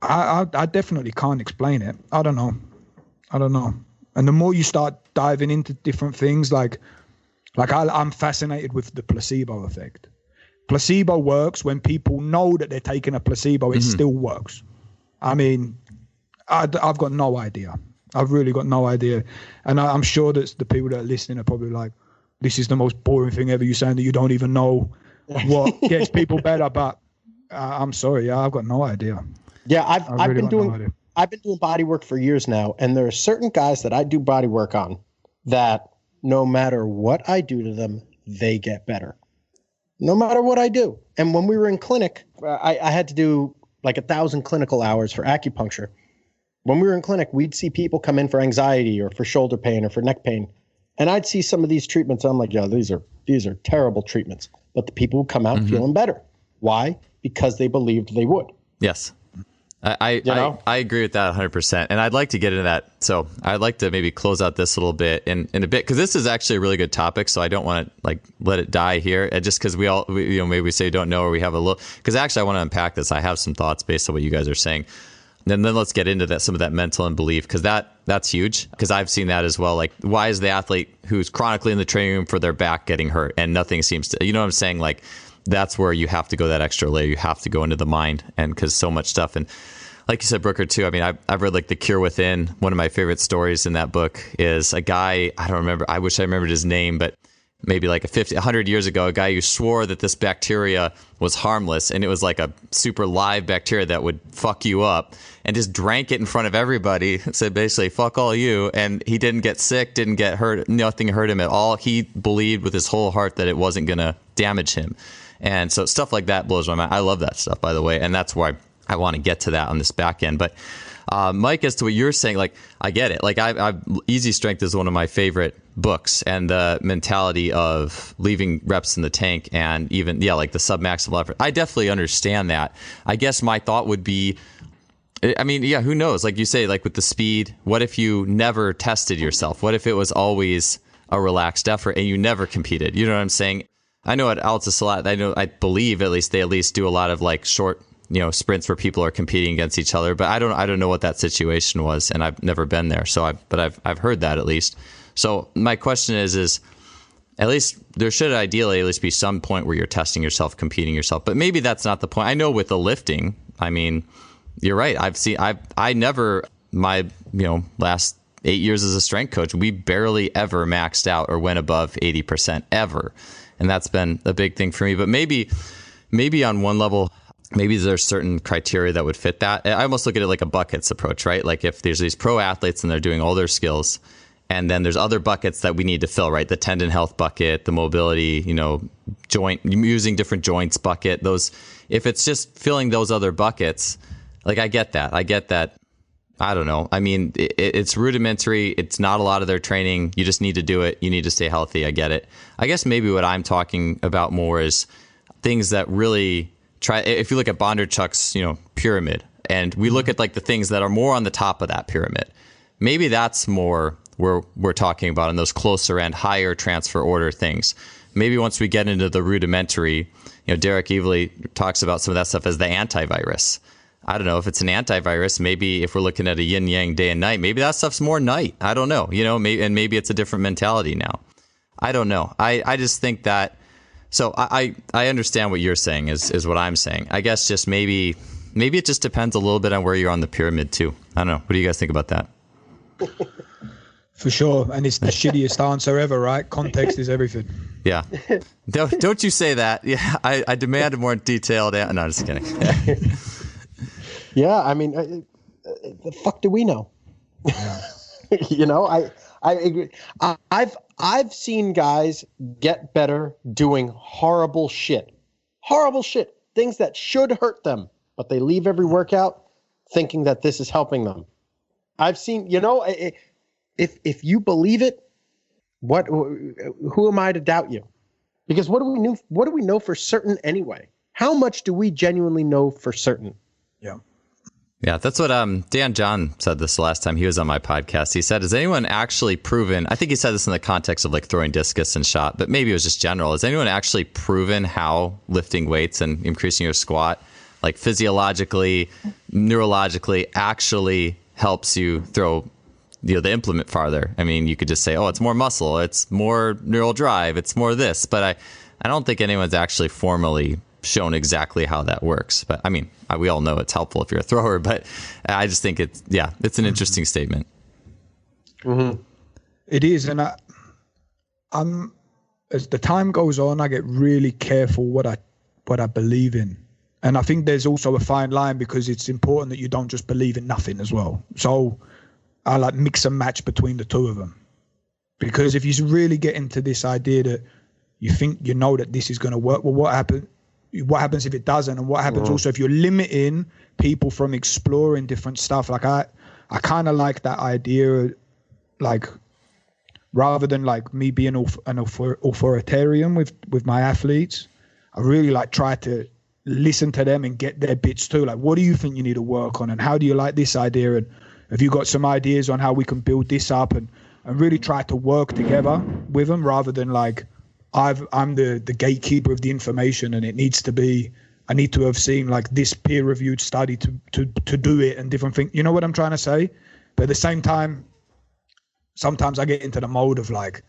I definitely can't explain it. I don't know. And the more you start diving into different things, like Like I'm fascinated with the placebo effect. Placebo works when people know that they're taking a placebo. It still works. I mean, I've got no idea. I've really got no idea. And I'm sure that the people that are listening are probably like, this is the most boring thing ever. You're saying that you don't even know what gets people better. But I'm sorry. Yeah, I've got no idea. Yeah, I've been doing body work for years now. And there are certain guys that I do body work on that no matter what I do to them, they get better. No matter what I do. And when we were in clinic, I had to do like 1,000 clinical hours for acupuncture. When we were in clinic, we'd see people come in for anxiety or for shoulder pain or for neck pain. And I'd see some of these treatments. I'm like, yeah, these are terrible treatments. But the people would come out feeling better. Why? Because they believed they would. Yes. I agree with that 100%. And I'd like to get into that. So I'd like to maybe close out this little bit in a bit, because this is actually a really good topic. So I don't want to like let it die here just because maybe we say we don't know, or we have a little, because actually I want to unpack this. I have some thoughts based on what you guys are saying. And then let's get into that, some of that mental and belief, because that's huge, because I've seen that as well. Like, why is the athlete who's chronically in the training room for their back getting hurt and nothing seems to, you know what I'm saying? Like, that's where you have to go that extra layer. You have to go into the mind, and because so much stuff. And like you said, Brooker, too, I mean, I've read like The Cure Within. One of my favorite stories in that book is a guy, I don't remember, I wish I remembered his name, but maybe like 100 years ago, a guy who swore that this bacteria was harmless, and it was like a super live bacteria that would fuck you up, and just drank it in front of everybody. Said basically, fuck all you. And he didn't get sick, didn't get hurt. Nothing hurt him at all. He believed with his whole heart that it wasn't going to damage him. And so stuff like that blows my mind. I love that stuff, by the way. And that's why I want to get to that on this back end. But Mike, as to what you're saying, like, I get it. Like, Easy Strength is one of my favorite books, and the mentality of leaving reps in the tank, and even, like the submaximal effort. I definitely understand that. I guess my thought would be, I mean, who knows? Like you say, like with the speed, what if you never tested yourself? What if it was always a relaxed effort and you never competed? You know what I'm saying? I know at Altisalat, I believe at least they do a lot of like short, sprints where people are competing against each other, but I don't know what that situation was, and I've never been there. But I've heard that at least. So my question is at least there should ideally at least be some point where you're testing yourself, competing yourself, but maybe that's not the point. I know with the lifting, I mean, you're right. I never, my, last 8 years as a strength coach, we barely ever maxed out or went above 80% ever. And that's been a big thing for me. But maybe on one level, maybe there's certain criteria that would fit that. I almost look at it like a buckets approach, right? Like if there's these pro athletes and they're doing all their skills, and then there's other buckets that we need to fill, right? The tendon health bucket, the mobility, joint, using different joints bucket. Those, if it's just filling those other buckets, like I get that. I don't know. I mean, it's rudimentary. It's not a lot of their training. You just need to do it. You need to stay healthy. I get it. I guess maybe what I'm talking about more is things that really if you look at Bondarchuk's, pyramid, and we look at like the things that are more on the top of that pyramid, maybe that's more where we're talking about in those closer end, higher transfer order things. Maybe once we get into the rudimentary, Derek Evely talks about some of that stuff as the antivirus. I don't know if it's an antivirus. Maybe if we're looking at a yin yang day and night, maybe that stuff's more night. I don't know, maybe it's a different mentality now. I don't know. I just think that, so I understand what you're saying is what I'm saying. I guess just maybe it just depends a little bit on where you're on the pyramid too. I don't know. What do you guys think about that? For sure. And it's the shittiest answer ever, right? Context is everything. Yeah. Don't you say that. Yeah. I demand a more detailed. No, I'm just kidding. Yeah. I mean, the fuck do we know? Yeah. I agree. I've seen guys get better doing horrible shit, things that should hurt them, but they leave every workout thinking that this is helping them. I've seen, if you believe it, who am I to doubt you? Because what do we know for certain anyway? How much do we genuinely know for certain? Yeah. Yeah, that's what Dan John said this last time he was on my podcast. He said, has anyone actually proven, I think he said this in the context of like throwing discus and shot, but maybe it was just general. Has anyone actually proven how lifting weights and increasing your squat, like physiologically, neurologically, actually helps you throw the implement farther. I mean, you could just say, oh, it's more muscle, it's more neural drive, it's more this. But I don't think anyone's actually formally shown exactly how that works. But I mean, we all know it's helpful if you're a thrower, but I just think it's an interesting statement. Mm-hmm. It is. And I'm, as the time goes on, I get really careful what I believe in. And I think there's also a fine line, because it's important that you don't just believe in nothing as well. So I like mix and match between the two of them. Because if you really get into this idea that you think you know that this is going to work, well, what happens if it doesn't? And what happens also if you're limiting people from exploring different stuff? Like I kind of like that idea, like rather than like me being an authoritarian with my athletes, I really like try to listen to them and get their bits too. Like, what do you think you need to work on? And how do you like this idea? And have you got some ideas on how we can build this up? And really try to work together with them, rather than like, I'm the gatekeeper of the information, and it needs to be, I need to have seen like this peer-reviewed study to do it, and different things. You know what I'm trying to say? But at the same time, sometimes I get into the mode of like,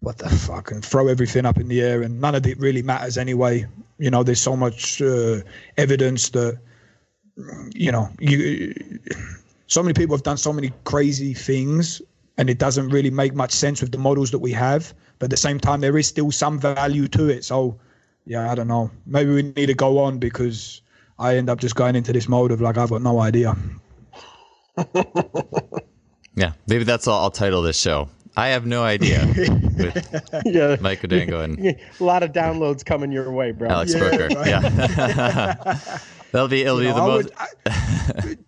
what the fuck, and throw everything up in the air, and none of it really matters anyway. You know, there's so much evidence that, you know, so many people have done so many crazy things, and it doesn't really make much sense with the models that we have. But at the same time, there is still some value to it. So, yeah, I don't know. Maybe we need to go on, because I end up just going into this mode of like, I've got no idea. Yeah, maybe that's all I'll title this show. I have no idea. With Mike Guadango and a lot of downloads coming your way, bro. Alex Brooker. Right. Yeah. It'll be the most.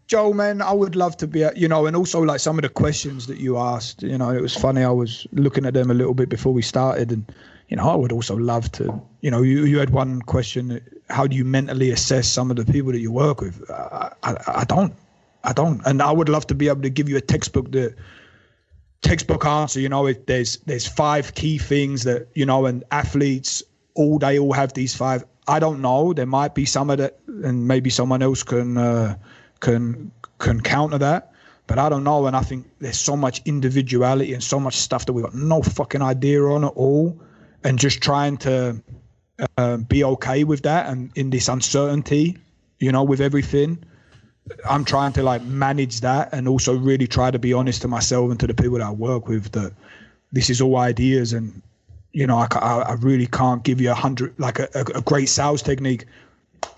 Joe, man, I would love to be, and also like some of the questions that you asked, it was funny. I was looking at them a little bit before we started, and, I would also love to, you had one question, how do you mentally assess some of the people that you work with? I don't. And I would love to be able to give you a textbook answer, if there's 5 key things that, and athletes they all have these 5. I don't know. There might be some of that, and maybe someone else can counter that, but I don't know. And I think there's so much individuality and so much stuff that we've got no fucking idea on at all, and just trying to be okay with that, and in this uncertainty, with everything. I'm trying to like manage that, and also really try to be honest to myself and to the people that I work with that this is all ideas, and I really can't give you 100 like a great sales technique.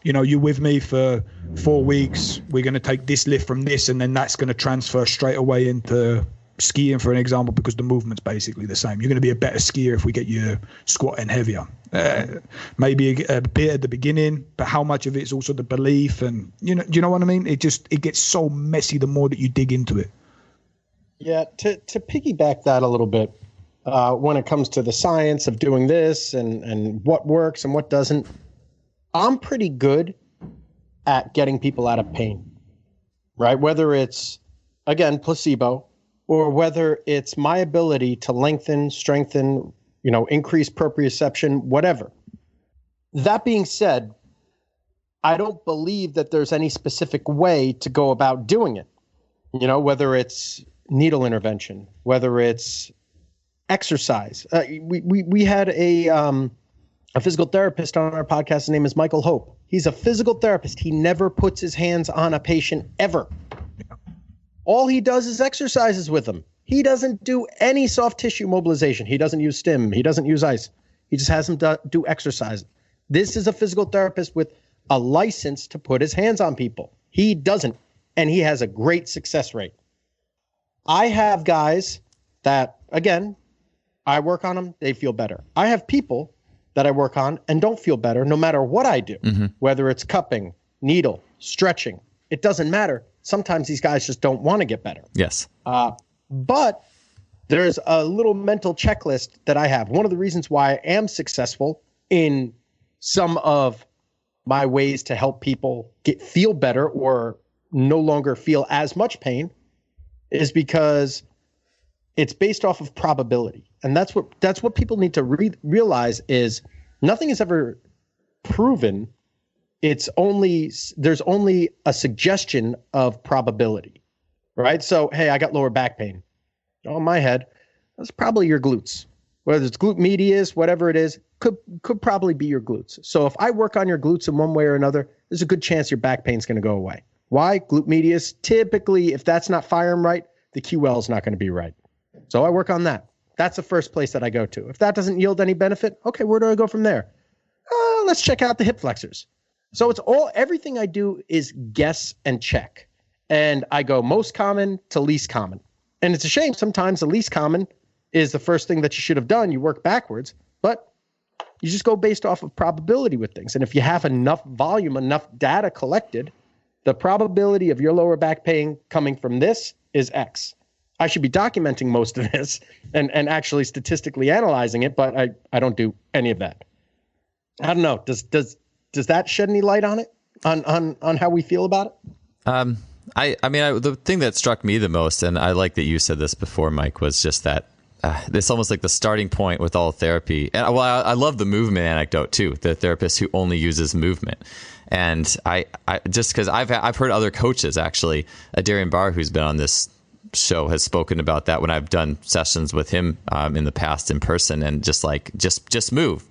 You're with me for 4 weeks. We're going to take this lift from this, and then that's going to transfer straight away into skiing, for an example, because the movement's basically the same. You're going to be a better skier if we get you squatting heavier. Maybe a bit at the beginning, but how much of it is also the belief, and do you know what I mean? It gets so messy the more that you dig into it. Yeah, to piggyback that a little bit, when it comes to the science of doing this and what works and what doesn't, I'm pretty good at getting people out of pain, right? Whether it's, again, placebo, or whether it's my ability to lengthen, strengthen, increase proprioception, whatever. That being said, I don't believe that there's any specific way to go about doing it. Whether it's needle intervention, whether it's exercise. We had a physical therapist on our podcast. His name is Michael Hope. He's a physical therapist. He never puts his hands on a patient ever. All he does is exercises with them. He doesn't do any soft tissue mobilization. He doesn't use stim. He doesn't use ice. He just has them do exercise. This is a physical therapist with a license to put his hands on people. He doesn't, and he has a great success rate. I have guys that, again, I work on them, they feel better. I have people that I work on and don't feel better no matter what I do, whether it's cupping, needle, stretching. It doesn't matter. Sometimes these guys just don't want to get better. Yes. But there's a little mental checklist that I have. One of the reasons why I am successful in some of my ways to help people feel better or no longer feel as much pain is because it's based off of probability. And that's what people need to realize is nothing is ever proven. There's only a suggestion of probability, right? So, hey, I got lower back pain. on my head, that's probably your glutes. Whether it's glute medius, whatever it is, could probably be your glutes. So if I work on your glutes in one way or another, there's a good chance your back pain's going to go away. Why? Glute medius, typically, if that's not firing right, the QL is not going to be right. So I work on that. That's the first place that I go to. If that doesn't yield any benefit, okay, where do I go from there? Let's check out the hip flexors. So everything I do is guess and check. And I go most common to least common. And it's a shame sometimes the least common is the first thing that you should have done. You work backwards, but you just go based off of probability with things. And if you have enough volume, enough data collected, the probability of your lower back pain coming from this is X. I should be documenting most of this and actually statistically analyzing it, but I don't do any of that. I don't know. Does that shed any light on it? On how we feel about it? The thing that struck me the most, and I like that you said this before, Mike, was just that it's almost like the starting point with all therapy. And I love the movement anecdote too, the therapist who only uses movement. And I just because I've heard other coaches, actually, Darian Barr, who's been on this show, has spoken about that when I've done sessions with him in the past in person, and just move,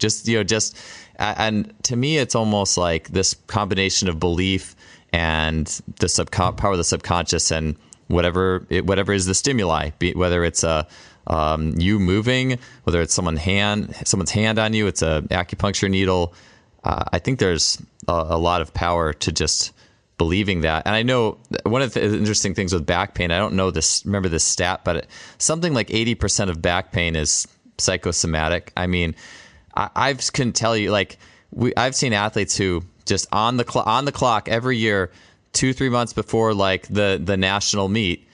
and to me, it's almost like this combination of belief and the power of the subconscious and whatever is the stimuli, whether it's you moving, whether it's someone's hand on you, it's a acupuncture needle. I think there's a lot of power to just believing that. And I know one of the interesting things with back pain, I don't remember this stat, but something like 80% of back pain is psychosomatic. I mean, I can tell you, like, I've seen athletes who just on the clock every year, 2-3 months before like the national meet,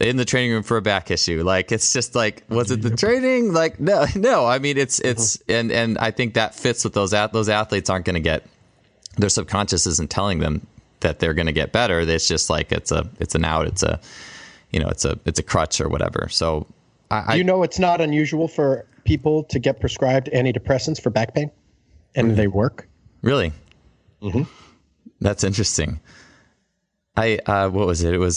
in the training room for a back issue. Like, it's just like, was it the training? Like, no. I mean, it's and I think that fits with those athletes aren't going to get, their subconscious isn't telling them that they're going to get better. It's just like it's an out. It's a crutch or whatever. So it's not unusual for people to get prescribed antidepressants for back pain, and they work. Really? Mm-hmm. That's interesting. What was it? It was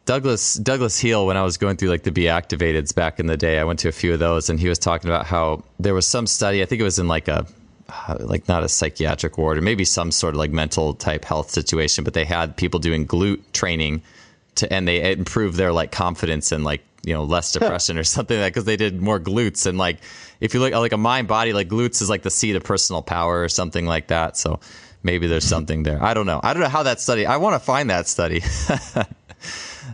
Douglas Heel, when I was going through like the Be Activateds back in the day. I went to a few of those, and he was talking about how there was some study, I think it was in like not a psychiatric ward, or maybe some sort of like mental type health situation, but they had people doing glute training and they improved their like confidence and like, less depression or something like that, because they did more glutes. And like, if you look at like a mind body, like glutes is like the seat of personal power or something like that. So maybe there's something there. I don't know how that study, I want to find that study.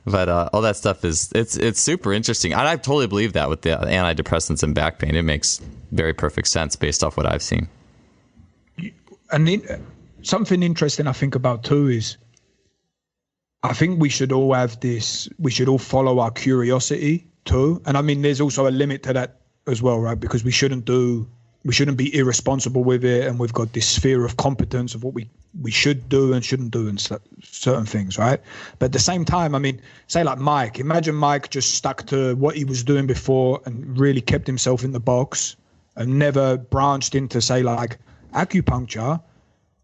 But all that stuff it's super interesting. And I totally believe that with the antidepressants and back pain. It makes very perfect sense based off what I've seen. And something interesting I think about too is, I think we should all follow our curiosity too. And I mean, there's also a limit to that as well, right? Because we shouldn't be irresponsible with it. And we've got this sphere of competence of what we should do and shouldn't do in certain things, right? But at the same time, I mean, say like Mike, imagine Mike just stuck to what he was doing before and really kept himself in the box and never branched into, say, like acupuncture.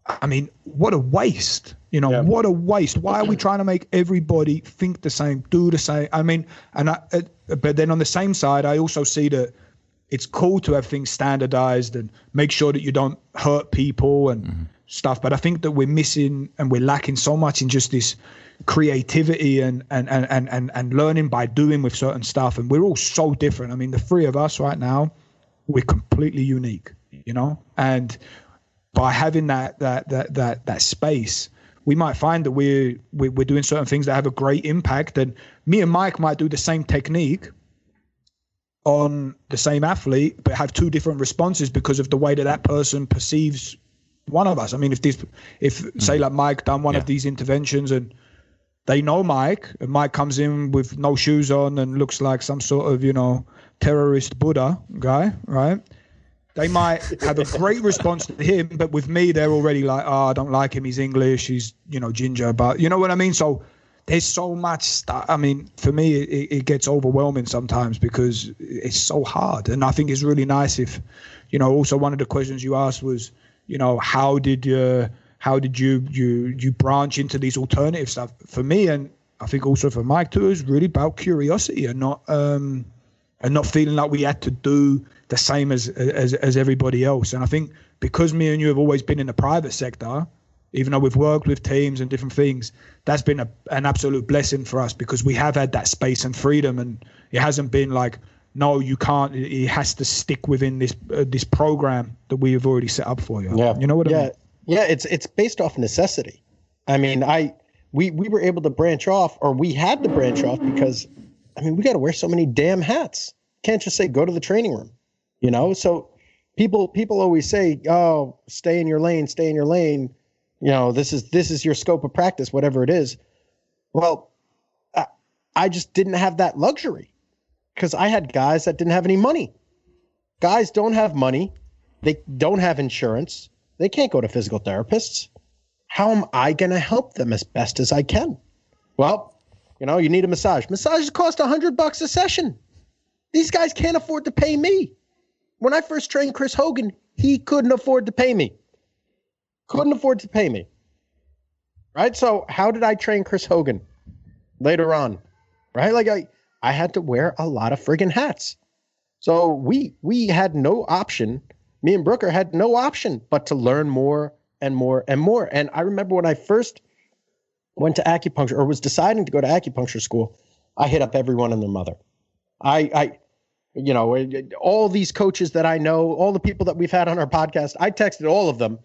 I mean, what a waste, What a waste. Why are we trying to make everybody think the same, do the same? I mean, but then on the same side, I also see that it's cool to have things standardized and make sure that you don't hurt people and stuff. But I think that we're missing and we're lacking so much in just this creativity and learning by doing with certain stuff. And we're all so different. I mean, the three of us right now, we're completely unique, and by having that space, we might find that we're doing certain things that have a great impact. And me and Mike might do the same technique on the same athlete, but have two different responses because of the way that person perceives one of us. I mean, if say like Mike done one of these interventions and they know Mike, and Mike comes in with no shoes on and looks like some sort of, terrorist Buddha guy, right? They might have a great response to him, but with me, they're already like, I don't like him. He's English. He's, ginger, but you know what I mean? So there's so much stuff. I mean, for me, it gets overwhelming sometimes because it's so hard. And I think it's really nice if, also one of the questions you asked was, how did you branch into these alternative stuff? For me, and I think also for Mike too, is really about curiosity and not feeling like we had to do the same as everybody else. And I think because me and you have always been in the private sector, even though we've worked with teams and different things, that's been an absolute blessing for us, because we have had that space and freedom, and it hasn't been like, no, you can't. It has to stick within this program that we have already set up for you. Yeah, you know what I mean? Yeah, it's based off necessity. I mean, we were able to branch off, or we had to branch off, because I mean, we got to wear so many damn hats. Can't just say go to the training room, you know. So people always say, oh, stay in your lane, stay in your lane. You know, this is your scope of practice, whatever it is. Well, I just didn't have that luxury, because I had guys that didn't have any money. Guys don't have money. They don't have insurance. They can't go to physical therapists. How am I going to help them as best as I can? Well, you know, you need a massage. Massages cost $100 a session. These guys can't afford to pay me. When I first trained Chris Hogan, he couldn't afford to pay me. Couldn't afford to pay me. Right? So how did I train Chris Hogan later on? Right? Like I had to wear a lot of friggin' hats. So we had no option. Me and Brooker had no option but to learn more and more and more. And I remember when I first went to acupuncture, or was deciding to go to acupuncture school, I hit up everyone and their mother. I you know, all these coaches that I know, all the people that we've had on our podcast, I texted all of them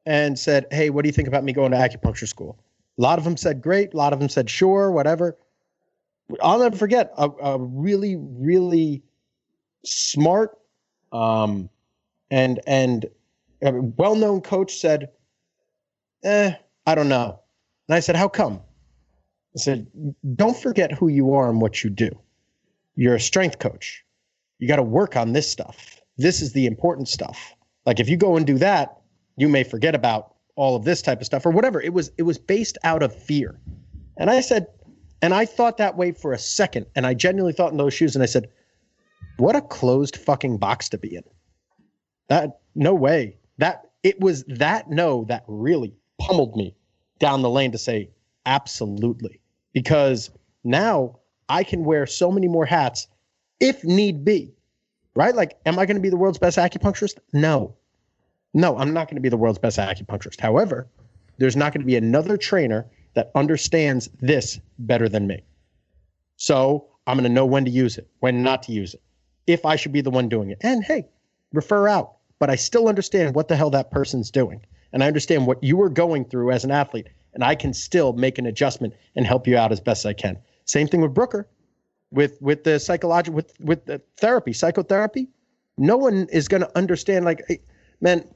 and said, hey, what do you think about me going to acupuncture school? A lot of them said great. A lot of them said sure, whatever. I'll never forget a really, really smart and a well-known coach said, I don't know. And I said, how come? I said, don't forget who you are and what you do. You're a strength coach. You got to work on this stuff. This is the important stuff. Like if you go and do that, you may forget about all of this type of stuff or whatever. It was based out of fear. And I said, and I thought that way for a second. And I genuinely thought in those shoes. And I said, what a closed fucking box to be in. That, no way. That it was that no that really pummeled me down the lane to say, absolutely. Because now I can wear so many more hats if need be, right? Like, am I going to be the world's best acupuncturist? No, I'm not going to be the world's best acupuncturist. However, there's not going to be another trainer that understands this better than me. So I'm going to know when to use it, when not to use it, if I should be the one doing it. And hey, refer out. But I still understand what the hell that person's doing. And I understand what you were going through as an athlete. And I can still make an adjustment and help you out as best I can. Same thing with Brooker, with the psychological, with the therapy, psychotherapy. No one is going to understand. Like, hey, man,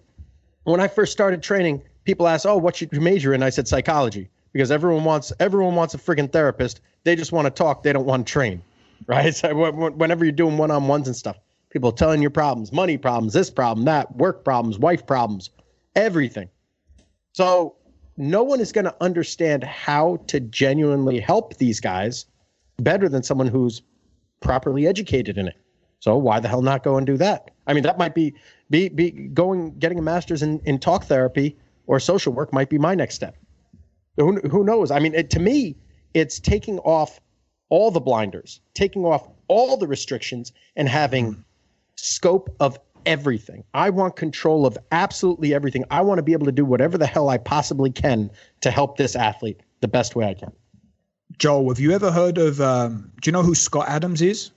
when I first started training, people ask, "Oh, what should you major in?" I said psychology, because everyone wants a friggin' therapist. They just want to talk. They don't want to train, right? So whenever you're doing one-on-ones and stuff, people telling your problems, money problems, this problem, that, work problems, wife problems, everything. So no one is going to understand how to genuinely help these guys better than someone who's properly educated in it. So why the hell not go and do that? I mean, that might be getting a master's in talk therapy or social work might be my next step. Who knows? I mean, to me, it's taking off all the blinders, taking off all the restrictions, and having scope of everything. I want control of absolutely everything. I want to be able to do whatever the hell I possibly can to help this athlete the best way I can. Joel, have you ever heard of, do you know who Scott Adams is?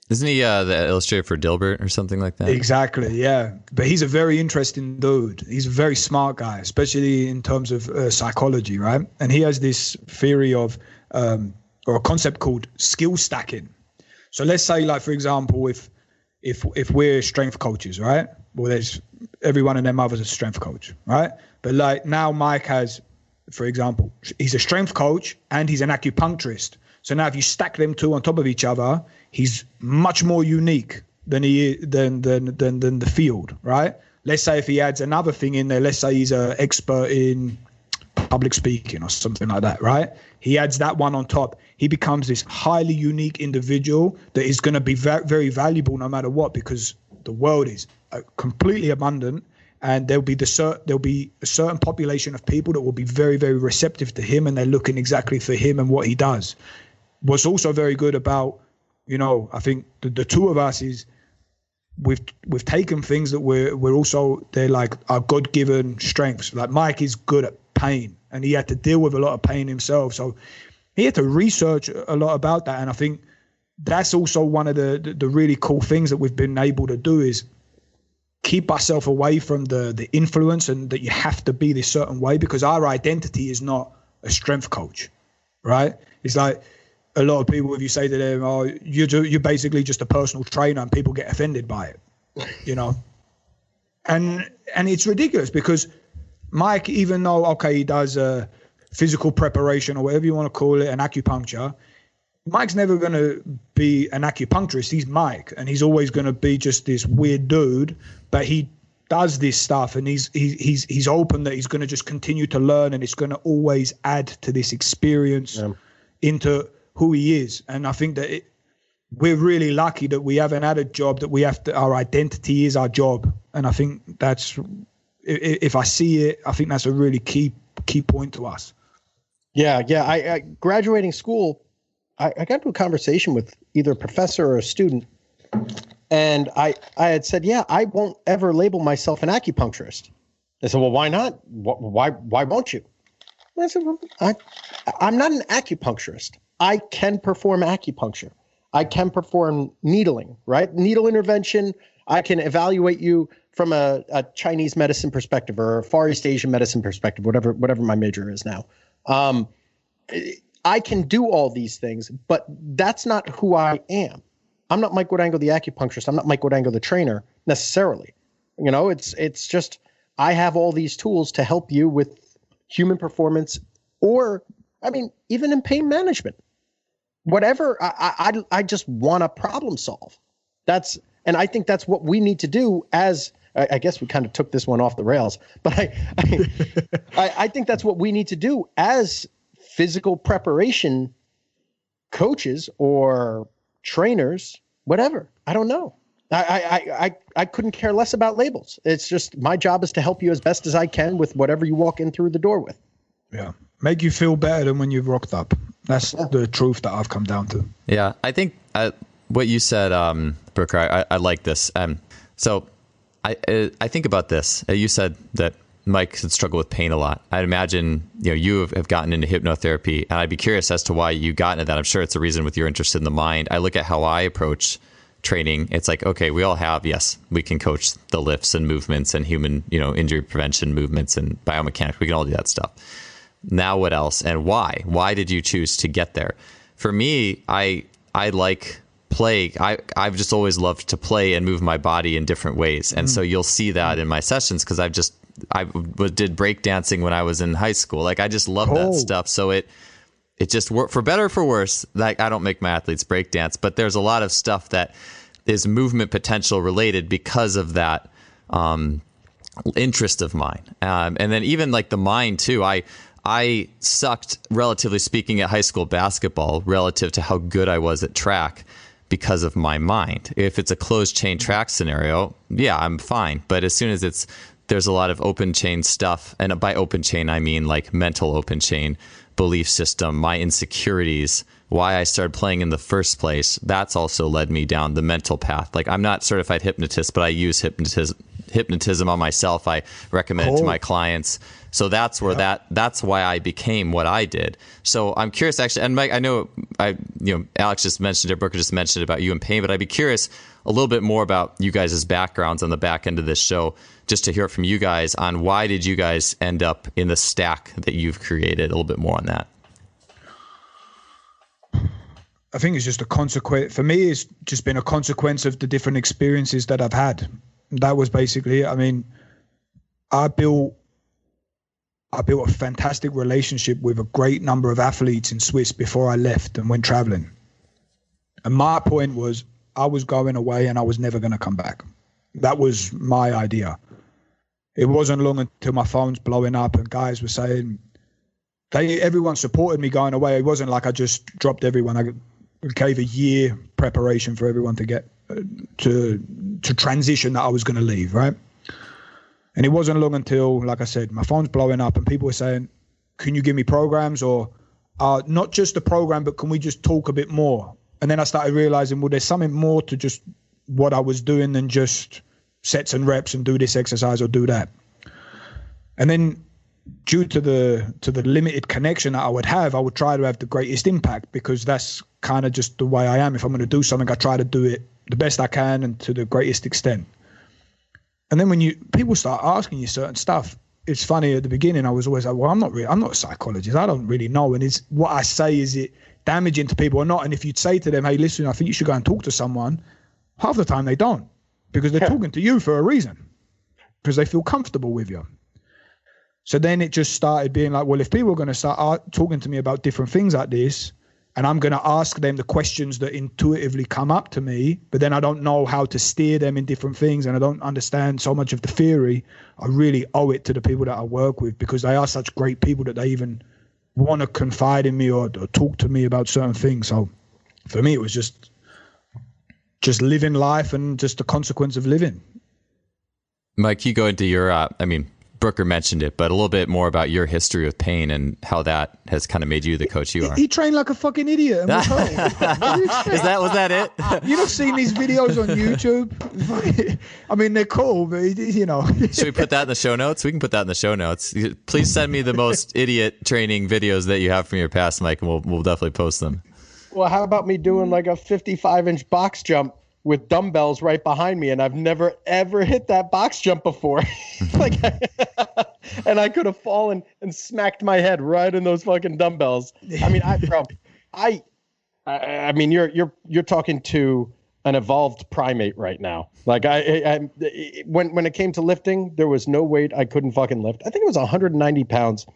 Isn't he the illustrator for Dilbert or something like that? Exactly, yeah. But he's a very interesting dude. He's a very smart guy, especially in terms of psychology, right? And he has this theory of, or a concept called skill stacking. So let's say, like, for example, if we're strength coaches, right? Well, there's everyone and their mother's a strength coach, right? But like now Mike has, for example, he's a strength coach and he's an acupuncturist. So now if you stack them two on top of each other, he's much more unique than the field, right? Let's say if he adds another thing in there, let's say he's an expert in public speaking or something like that, right? He adds that one on top. He becomes this highly unique individual that is going to be very valuable no matter what, because the world is completely abundant and there'll be a certain population of people that will be very, very receptive to him, and they're looking exactly for him and what he does. What's also very good about, I think the two of us is we've taken things that they're like our God-given strengths. Like Mike is good at pain, and he had to deal with a lot of pain himself, so he had to research a lot about that. And I think that's also one of the really cool things that we've been able to do is keep ourselves away from the influence and that you have to be this certain way, because our identity is not a strength coach, right? It's like a lot of people, if you say to them, oh, you're basically just a personal trainer, and people get offended by it, and it's ridiculous, because Mike, even though, okay, he does physical preparation or whatever you want to call it, and acupuncture, Mike's never going to be an acupuncturist. He's Mike, and he's always going to be just this weird dude, but he does this stuff, and he's open that he's going to just continue to learn, and it's going to always add to this experience into who he is. And I think that we're really lucky that we haven't had a job that our identity is our job. And I think that's, if I see it, I think that's a really key point to us. Yeah. I graduating school, I got into a conversation with either a professor or a student, and I had said, yeah, I won't ever label myself an acupuncturist. They said, well, why not? Why won't you? And I said, well, I'm not an acupuncturist. I can perform acupuncture. I can perform needling, right? Needle intervention. I can evaluate you from a Chinese medicine perspective or a Far East Asian medicine perspective, whatever my major is now. I can do all these things, but that's not who I am. I'm not Mike Guadango, the acupuncturist. I'm not Mike Guadango, the trainer, necessarily. It's just I have all these tools to help you with human performance, or, even in pain management. Whatever, I just want to problem solve. And I think that's what we need to do as, I guess we kind of took this one off the rails, but I think that's what we need to do as physical preparation coaches or trainers, whatever. I don't know. I couldn't care less about labels. It's just my job is to help you as best as I can with whatever you walk in through the door with. Yeah. Make you feel better than when you've rocked up. That's the truth that I've come down to. Yeah. I think what you said, Brooker, I like this. So I think about this. You said that Mike had struggled with pain a lot. I'd imagine, you have gotten into hypnotherapy, and I'd be curious as to why you got into that. I'm sure it's a reason with your interest in the mind. I look at how I approach training. It's like, okay, we all have, yes, we can coach the lifts and movements and human, injury prevention movements and biomechanics. We can all do that stuff. Now what else and why? Why did you choose to get there? For me, I like play. I've just always loved to play and move my body in different ways. And so you'll see that in my sessions, because I did breakdancing when I was in high school. Like, I just love that stuff. So it just worked, for better or for worse. Like, I don't make my athletes breakdance, but there's a lot of stuff that is movement potential related because of that interest of mine. And then even like the mind too. I sucked, relatively speaking, at high school basketball relative to how good I was at track because of my mind. If it's a closed chain track scenario, yeah, I'm fine. But as soon as there's a lot of open chain stuff, and by open chain, I mean like mental open chain, belief system, my insecurities, why I started playing in the first place, that's also led me down the mental path. Like, I'm not certified hypnotist, but I use hypnotism on myself. I recommend it to my clients. So that's where that's why I became what I did. So I'm curious, actually, and Mike, I know Alex just mentioned it, Brooker just mentioned it about you and pain, but I'd be curious a little bit more about you guys' backgrounds on the back end of this show, just to hear it from you guys on why did you guys end up in the stack that you've created, a little bit more on that. I think it's just a consequence. For me, it's just been a consequence of the different experiences that I've had. That was basically it. I mean, I built a fantastic relationship with a great number of athletes in Swiss before I left and went traveling. And my point was, I was going away and I was never going to come back. That was my idea. It wasn't long until my phone's blowing up and guys were saying, everyone supported me going away. It wasn't like I just dropped everyone. I gave a year preparation for everyone to get to transition that I was going to leave, right? And it wasn't long until, like I said, my phone's blowing up and people were saying, can you give me programs, or not just a program, but can we just talk a bit more? And then I started realizing, well, there's something more to just what I was doing than just sets and reps and do this exercise or do that. And then due to the limited connection that I would try to have the greatest impact, because that's kind of just the way I am. If I'm going to do something, I try to do it the best I can and to the greatest extent. And then when people start asking you certain stuff, it's funny, at the beginning I was always like, well, I'm not a psychologist. I don't really know. And is what I say, is it damaging to people or not? And if you'd say to them, hey, listen, I think you should go and talk to someone, half the time they don't, because they're talking to you for a reason, because they feel comfortable with you. So then it just started being like, well, if people are going to start talking to me about different things like this, and I'm going to ask them the questions that intuitively come up to me, but then I don't know how to steer them in different things, and I don't understand so much of the theory, I really owe it to the people that I work with, because they are such great people that they even want to confide in me or talk to me about certain things. So for me, it was just living life and just the consequence of living. Mike, you go into your, Brooker mentioned it, but a little bit more about your history with pain and how that has kind of made you the coach you are. He trained like a fucking idiot. And was was that it? You've not seen these videos on YouTube? I mean, they're cool, but you know. Should we put that in the show notes? We can put that in the show notes. Please send me the most idiot training videos that you have from your past, Mike, and we'll definitely post them. Well, how about me doing like a 55-inch box jump with dumbbells right behind me, and I've never ever hit that box jump before. And I could have fallen and smacked my head right in those fucking dumbbells. I mean, you're talking to an evolved primate right now. Like when it came to lifting, there was no weight I couldn't fucking lift. I think it was 190 pounds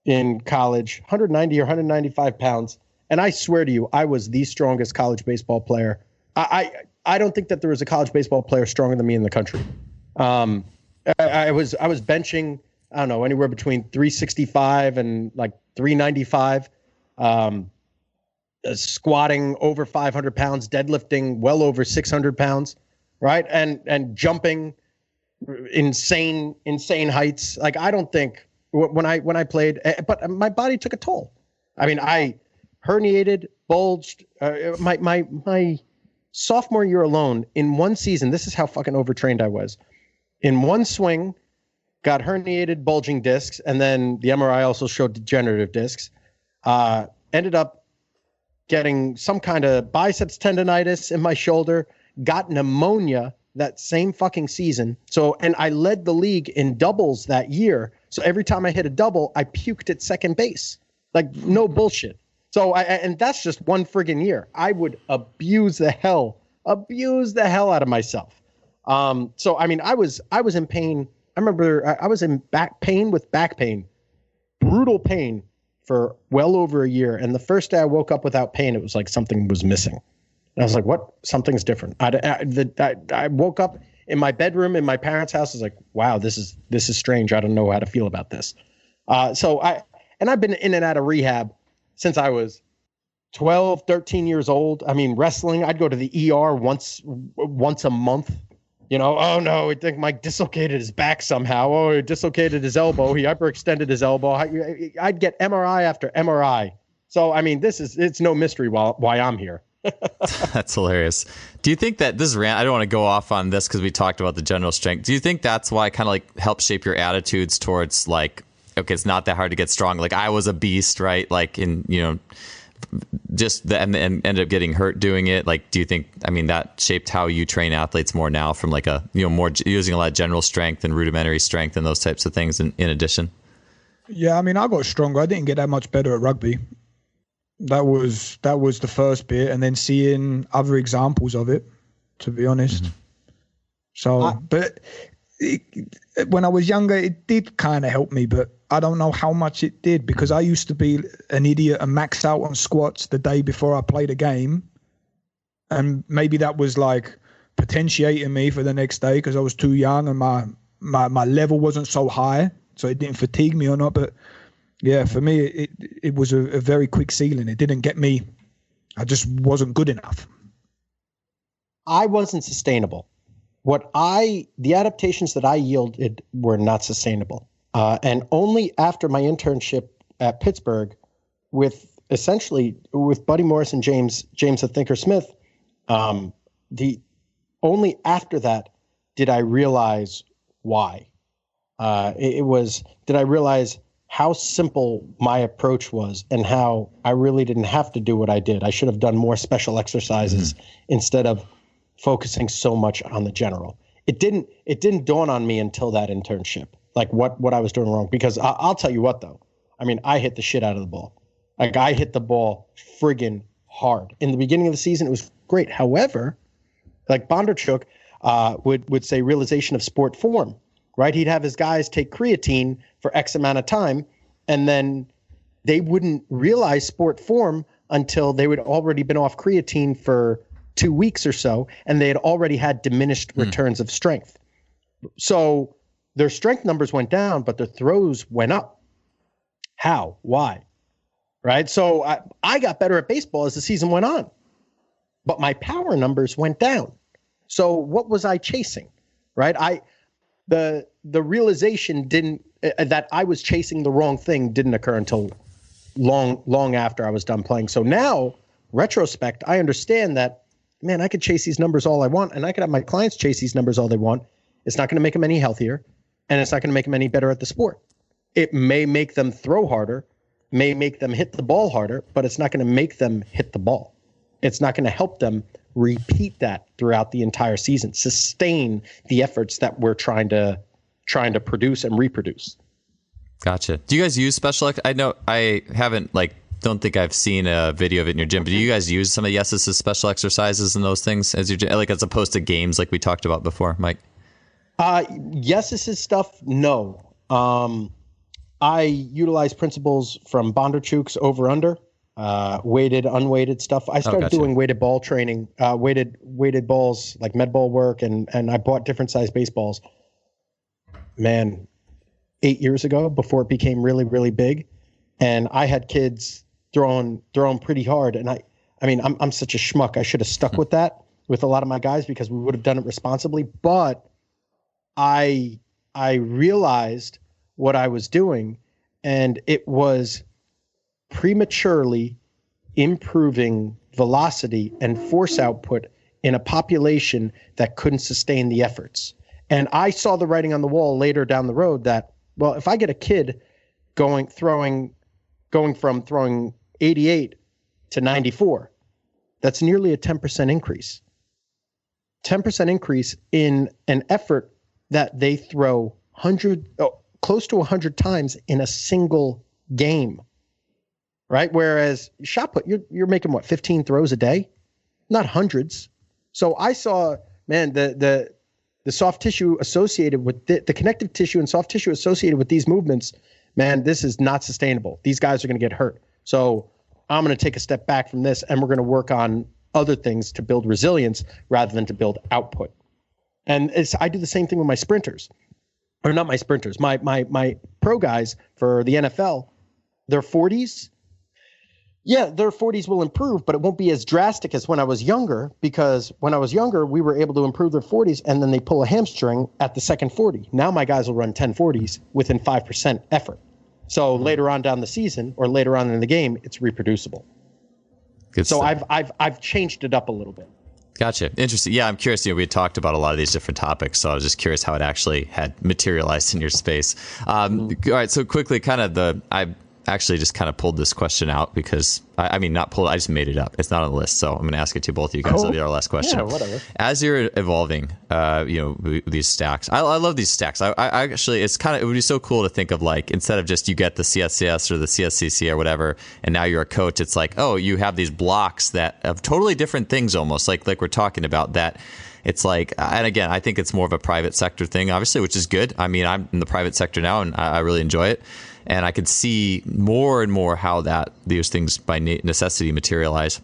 in college, 190 or 195 pounds. And I swear to you, I was the strongest college baseball player. I don't think that there was a college baseball player stronger than me in the country. I was benching, I don't know, anywhere between 365 and like 395, squatting over 500 pounds, deadlifting well over 600 pounds, right? And jumping insane heights. Like, I don't think when I played, but my body took a toll. I mean, I herniated, bulged, my sophomore year alone, in one season, this is how fucking overtrained I was. In one swing, got herniated bulging discs, and then the MRI also showed degenerative discs. Ended up getting some kind of biceps tendonitis in my shoulder, got pneumonia that same fucking season. So, and I led the league in doubles that year. So every time I hit a double, I puked at second base. Like, no bullshit. So, and that's just one friggin' year. I would abuse the hell out of myself. So, I mean, I was in pain. I remember I was in back pain, brutal pain for well over a year. And the first day I woke up without pain, it was like something was missing. And I was like, what? Something's different. I woke up in my bedroom in my parents' house. I was like, wow, this is strange. I don't know how to feel about this. So I've been in and out of rehab since I was 12, 13 years old. I mean, wrestling, I'd go to the ER once a month. You know, oh no, I think Mike dislocated his back somehow. Oh, he dislocated his elbow. He hyperextended his elbow. I'd get MRI after MRI. So, I mean, it's no mystery why I'm here. That's hilarious. Do you think that this rant, I don't want to go off on this because we talked about the general strength. Do you think that's why it kind of like helps shape your attitudes towards like, okay, it's not that hard to get strong. Like, I was a beast, right? Like, in, you know, and ended up getting hurt doing it. Like, do you think, I mean, that shaped how you train athletes more now, from like a, you know, more using a lot of general strength and rudimentary strength and those types of things in addition? Yeah, I mean, I got stronger. I didn't get that much better at rugby. That was the first bit, and then seeing other examples of it, to be honest. Mm-hmm. So, but when I was younger, it did kind of help me, but I don't know how much it did, because I used to be an idiot and max out on squats the day before I played a game. And maybe that was like potentiating me for the next day because I was too young and my level wasn't so high, so it didn't fatigue me or not. But yeah, for me, it was a very quick ceiling. It didn't get me. I just wasn't good enough. I wasn't sustainable. the adaptations that I yielded were not sustainable. And only after my internship at Pittsburgh with Buddy Morris and James the Thinker Smith, only after that did I realize why. Did I realize how simple my approach was and how I really didn't have to do what I did. I should have done more special exercises instead of focusing so much on the general. It didn't dawn on me until that internship, like what I was doing wrong. Because I'll tell you what, though. I mean, I hit the shit out of the ball. Like, I hit the ball friggin' hard. In the beginning of the season, it was great. However, like Bondarchuk would say, realization of sport form, right? He'd have his guys take creatine for X amount of time, and then they wouldn't realize sport form until they would already been off creatine for 2 weeks or so, and they had already had diminished returns of strength. So their strength numbers went down, but their throws went up. How? Why? Right? So I got better at baseball as the season went on, but my power numbers went down. So what was I chasing? Right? The realization that I was chasing the wrong thing didn't occur until long after I was done playing. So now, retrospect, I understand that, man, I could chase these numbers all I want, and I could have my clients chase these numbers all they want. It's not going to make them any healthier, and it's not going to make them any better at the sport. It may make them throw harder, may make them hit the ball harder, but it's not going to make them hit the ball. It's not going to help them repeat that throughout the entire season, sustain the efforts that we're trying to produce and reproduce. Gotcha. Do you guys use special? I know I haven't, don't think I've seen a video of it in your gym, but do you guys use some of Yes's special exercises and those things as as opposed to games like we talked about before, Mike? Yes's stuff, no. I utilize principles from Bondarchuk's over-under, weighted, unweighted stuff. I started doing weighted ball training, weighted balls, like med ball work, and I bought different size baseballs. Man, 8 years ago, before it became really, really big, and I had kids throwing pretty hard. And I mean, I'm such a schmuck. I should have stuck with that with a lot of my guys because we would have done it responsibly. But I realized what I was doing, and it was prematurely improving velocity and force output in a population that couldn't sustain the efforts. And I saw the writing on the wall later down the road that, well, if I get a kid going from throwing 88 to 94, that's nearly a 10% increase. 10% increase in an effort that they throw close to 100 times in a single game, right? Whereas shot put, you're making what, 15 throws a day, not hundreds. So I saw, man, the soft tissue associated with the connective tissue and soft tissue associated with these movements, man, this is not sustainable. These guys are going to get hurt. So I'm going to take a step back from this, and we're going to work on other things to build resilience rather than to build output. And I do the same thing with my sprinters. Or not my sprinters, my pro guys for the NFL, their 40s. Yeah, their 40s will improve, but it won't be as drastic as when I was younger, because when I was younger, we were able to improve their 40s, and then they pull a hamstring at the second 40. Now my guys will run 10 40s within 5% effort. So later on down the season or later on in the game, it's reproducible. Good so stuff. I've changed it up a little bit. Gotcha. Interesting. Yeah, I'm curious. We had talked about a lot of these different topics, so I was just curious how it actually had materialized in your space. All right, so quickly, I actually just kind of pulled this question out because, I just made it up. It's not on the list, so I'm going to ask it to both of you guys. That'll be our last question. Yeah, whatever. As you're evolving, these stacks, I love these stacks. I actually, it would be so cool to think of, like, instead of just you get the CSCS or the CSCC or whatever, and now you're a coach, it's like, oh, you have these blocks that of totally different things almost, like we're talking about that. It's like, and again, I think it's more of a private sector thing, obviously, which is good. I mean, I'm in the private sector now, and I really enjoy it. And I could see more and more how these things by necessity materialize.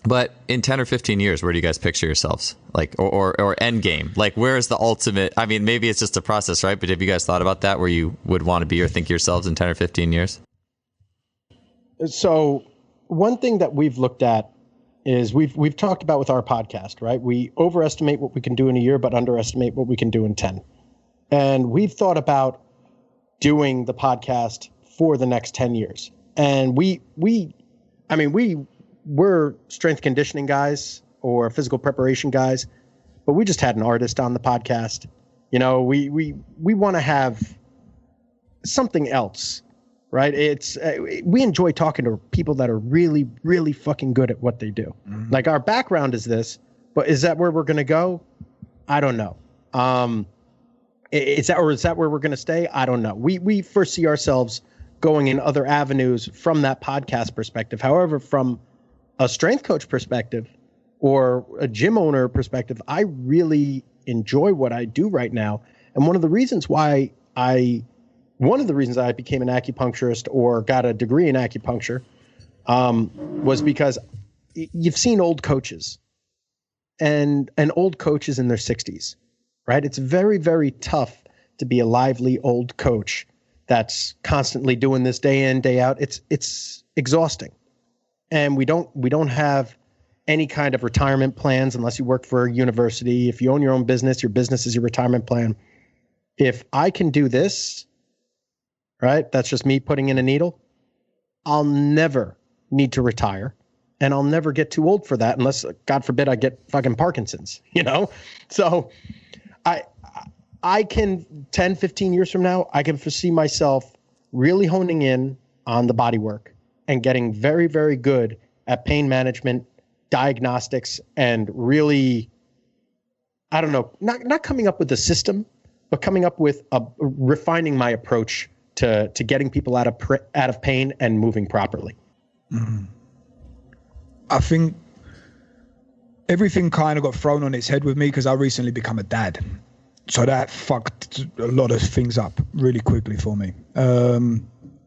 But in 10 or 15 years, where do you guys picture yourselves? Like, or end game? Like, where is the ultimate? I mean, maybe it's just a process, right? But have you guys thought about that, where you would want to be or think yourselves in 10 or 15 years? So one thing that we've looked at is we've talked about with our podcast, right? We overestimate what we can do in a year, but underestimate what we can do in 10. And we've thought about doing the podcast for the next 10 years. And we're strength conditioning guys or physical preparation guys, but we just had an artist on the podcast. You know, we want to have something else, right? It's we enjoy talking to people that are really, really fucking good at what they do. Mm-hmm. Like our background is this, but is that where we're going to go? I don't know. Is that where we're going to stay? I don't know. We foresee ourselves going in other avenues from that podcast perspective. However, from a strength coach perspective or a gym owner perspective, I really enjoy what I do right now. And one of the reasons I became an acupuncturist or got a degree in acupuncture was because you've seen old coaches and old coaches in their 60s, right? It's very, very tough to be a lively old coach that's constantly doing this day in, day out. It's exhausting. And we don't have any kind of retirement plans unless you work for a university. If you own your own business, your business is your retirement plan. If I can do this, right, that's just me putting in a needle, I'll never need to retire. And I'll never get too old for that unless, God forbid, I get fucking Parkinson's, you know? So I can, 10, 15 years from now, I can foresee myself really honing in on the body work and getting very, very good at pain management, diagnostics, and really, I don't know, not coming up with a system, but coming up with refining my approach to getting people out of pain and moving properly. Mm-hmm. I think everything kind of got thrown on its head with me because I recently become a dad. So that fucked a lot of things up really quickly for me.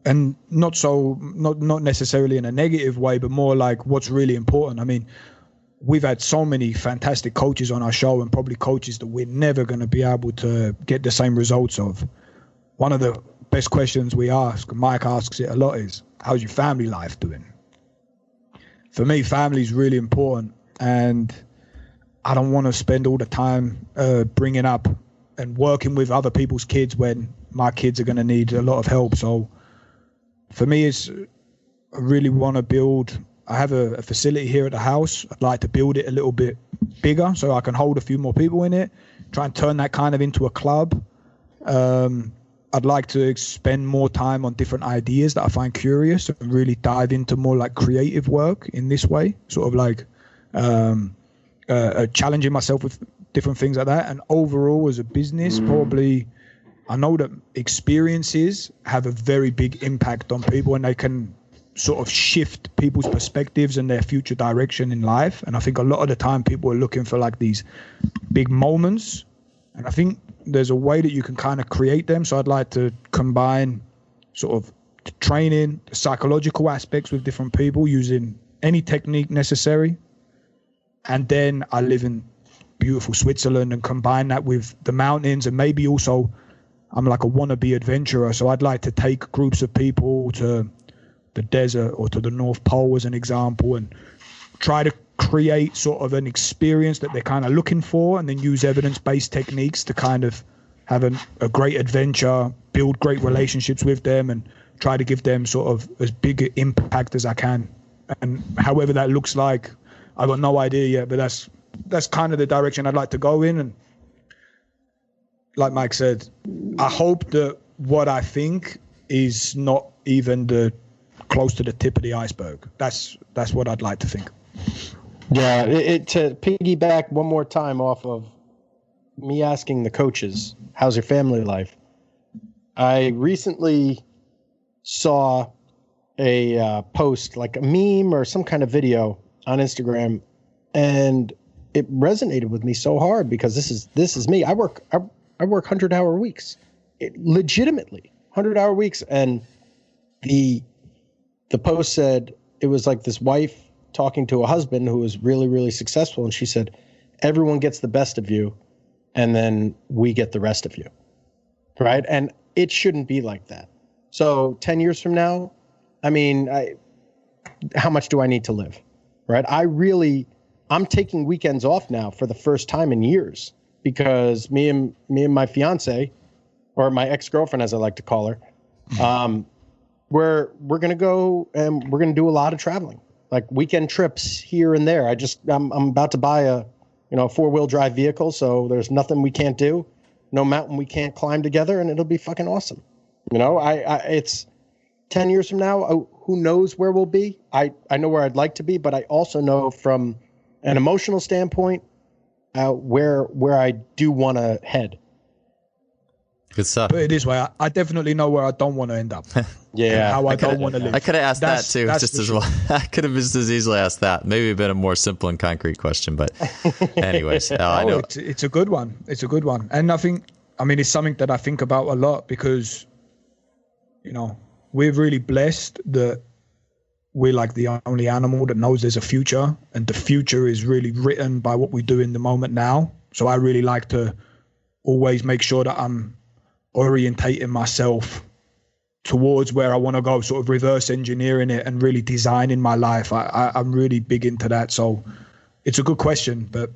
And not necessarily in a negative way, but more like what's really important. I mean, we've had so many fantastic coaches on our show and probably coaches that we're never going to be able to get the same results of. One of the best questions we ask, Mike asks it a lot, is how's your family life doing? For me, family is really important, and I don't want to spend all the time bringing up and working with other people's kids when my kids are going to need a lot of help. So for me, I really want to build. I have a facility here at the house. I'd like to build it a little bit bigger so I can hold a few more people in it, try and turn that kind of into a club. I'd like to spend more time on different ideas that I find curious and really dive into more like creative work in this way, sort of like challenging myself with different things like that. And overall as a business, probably I know that experiences have a very big impact on people and they can sort of shift people's perspectives and their future direction in life. And I think a lot of the time people are looking for like these big moments. And I think there's a way that you can kind of create them. So I'd like to combine sort of the training, the psychological aspects with different people using any technique necessary. And then I live in beautiful Switzerland and combine that with the mountains, and maybe also I'm like a wannabe adventurer. So I'd like to take groups of people to the desert or to the North Pole as an example and try to create sort of an experience that they're kind of looking for, and then use evidence-based techniques to kind of have a great adventure, build great relationships with them, and try to give them sort of as big an impact as I can. And however that looks like, I've got no idea yet, but that's kind of the direction I'd like to go in. And like Mike said, I hope that what I think is not even close to the tip of the iceberg. That's what I'd like to think. Yeah, to piggyback one more time off of me asking the coaches, how's your family life? I recently saw a post, like a meme or some kind of video on Instagram, and it resonated with me so hard because this is me. I work 100-hour weeks, legitimately 100-hour weeks, and the post said it was like this wife talking to a husband who was really, really successful. And she said, everyone gets the best of you, and then we get the rest of you. Right. And it shouldn't be like that. So 10 years from now, I mean, how much do I need to live? right? I'm taking weekends off now for the first time in years because me and my fiance, or my ex-girlfriend, as I like to call her, we're going to go and we're going to do a lot of traveling, like weekend trips here and there. I'm about to buy a 4-wheel drive vehicle. So there's nothing we can't do, no mountain we can't climb together, and it'll be fucking awesome. It's 10 years from now, who knows where we'll be? I know where I'd like to be, but I also know from an emotional standpoint, where I do want to head. Good stuff. Put it this way, I definitely know where I don't want to end up. Yeah. How I don't want to live. I could have asked that too, just as well. I could have just as easily asked that. Maybe a bit of more simple and concrete question, but anyways. I know. It's a good one. It's a good one. And it's something that I think about a lot because, we're really blessed that we're like the only animal that knows there's a future, and the future is really written by what we do in the moment now. So I really like to always make sure that I'm orientating myself towards where I want to go, sort of reverse engineering it and really designing my life. I'm really big into that. So it's a good question, but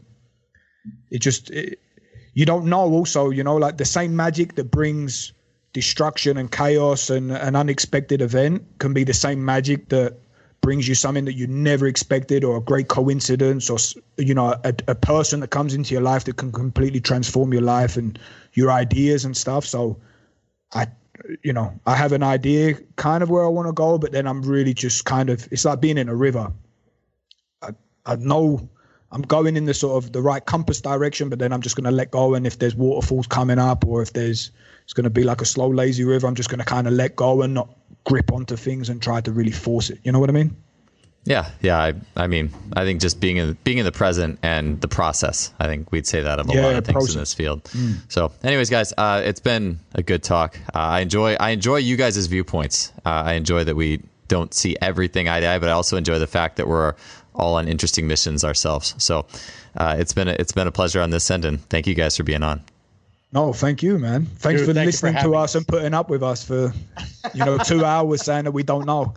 you don't know also, like the same magic that brings destruction and chaos and an unexpected event can be the same magic that brings you something that you never expected, or a great coincidence, or a person that comes into your life that can completely transform your life and your ideas and stuff. So I have an idea kind of where I want to go, but then I'm really just it's like being in a river. I know I'm going in the sort of the right compass direction, but then I'm just going to let go. And if there's waterfalls coming up, or if it's going to be like a slow, lazy river, I'm just going to kind of let go and not grip onto things and try to really force it. You know what I mean? Yeah. I think just being in the present and the process. I think we'd say that of a lot of things in this field. So, anyways, guys, it's been a good talk. I enjoy you guys' viewpoints. I enjoy that we don't see everything eye to eye, but I also enjoy the fact that we're all on interesting missions ourselves. So, it's been a pleasure on this end, and thank you guys for being on. No, thank you, man. Thanks for listening to us and putting up with us for 2 hours saying that we don't know.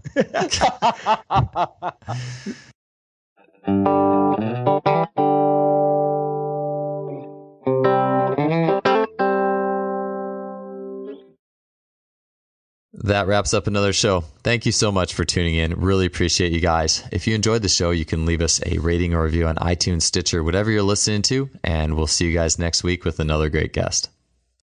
That wraps up another show. Thank you so much for tuning in. Really appreciate you guys. If you enjoyed the show, you can leave us a rating or review on iTunes, Stitcher, whatever you're listening to, and we'll see you guys next week with another great guest.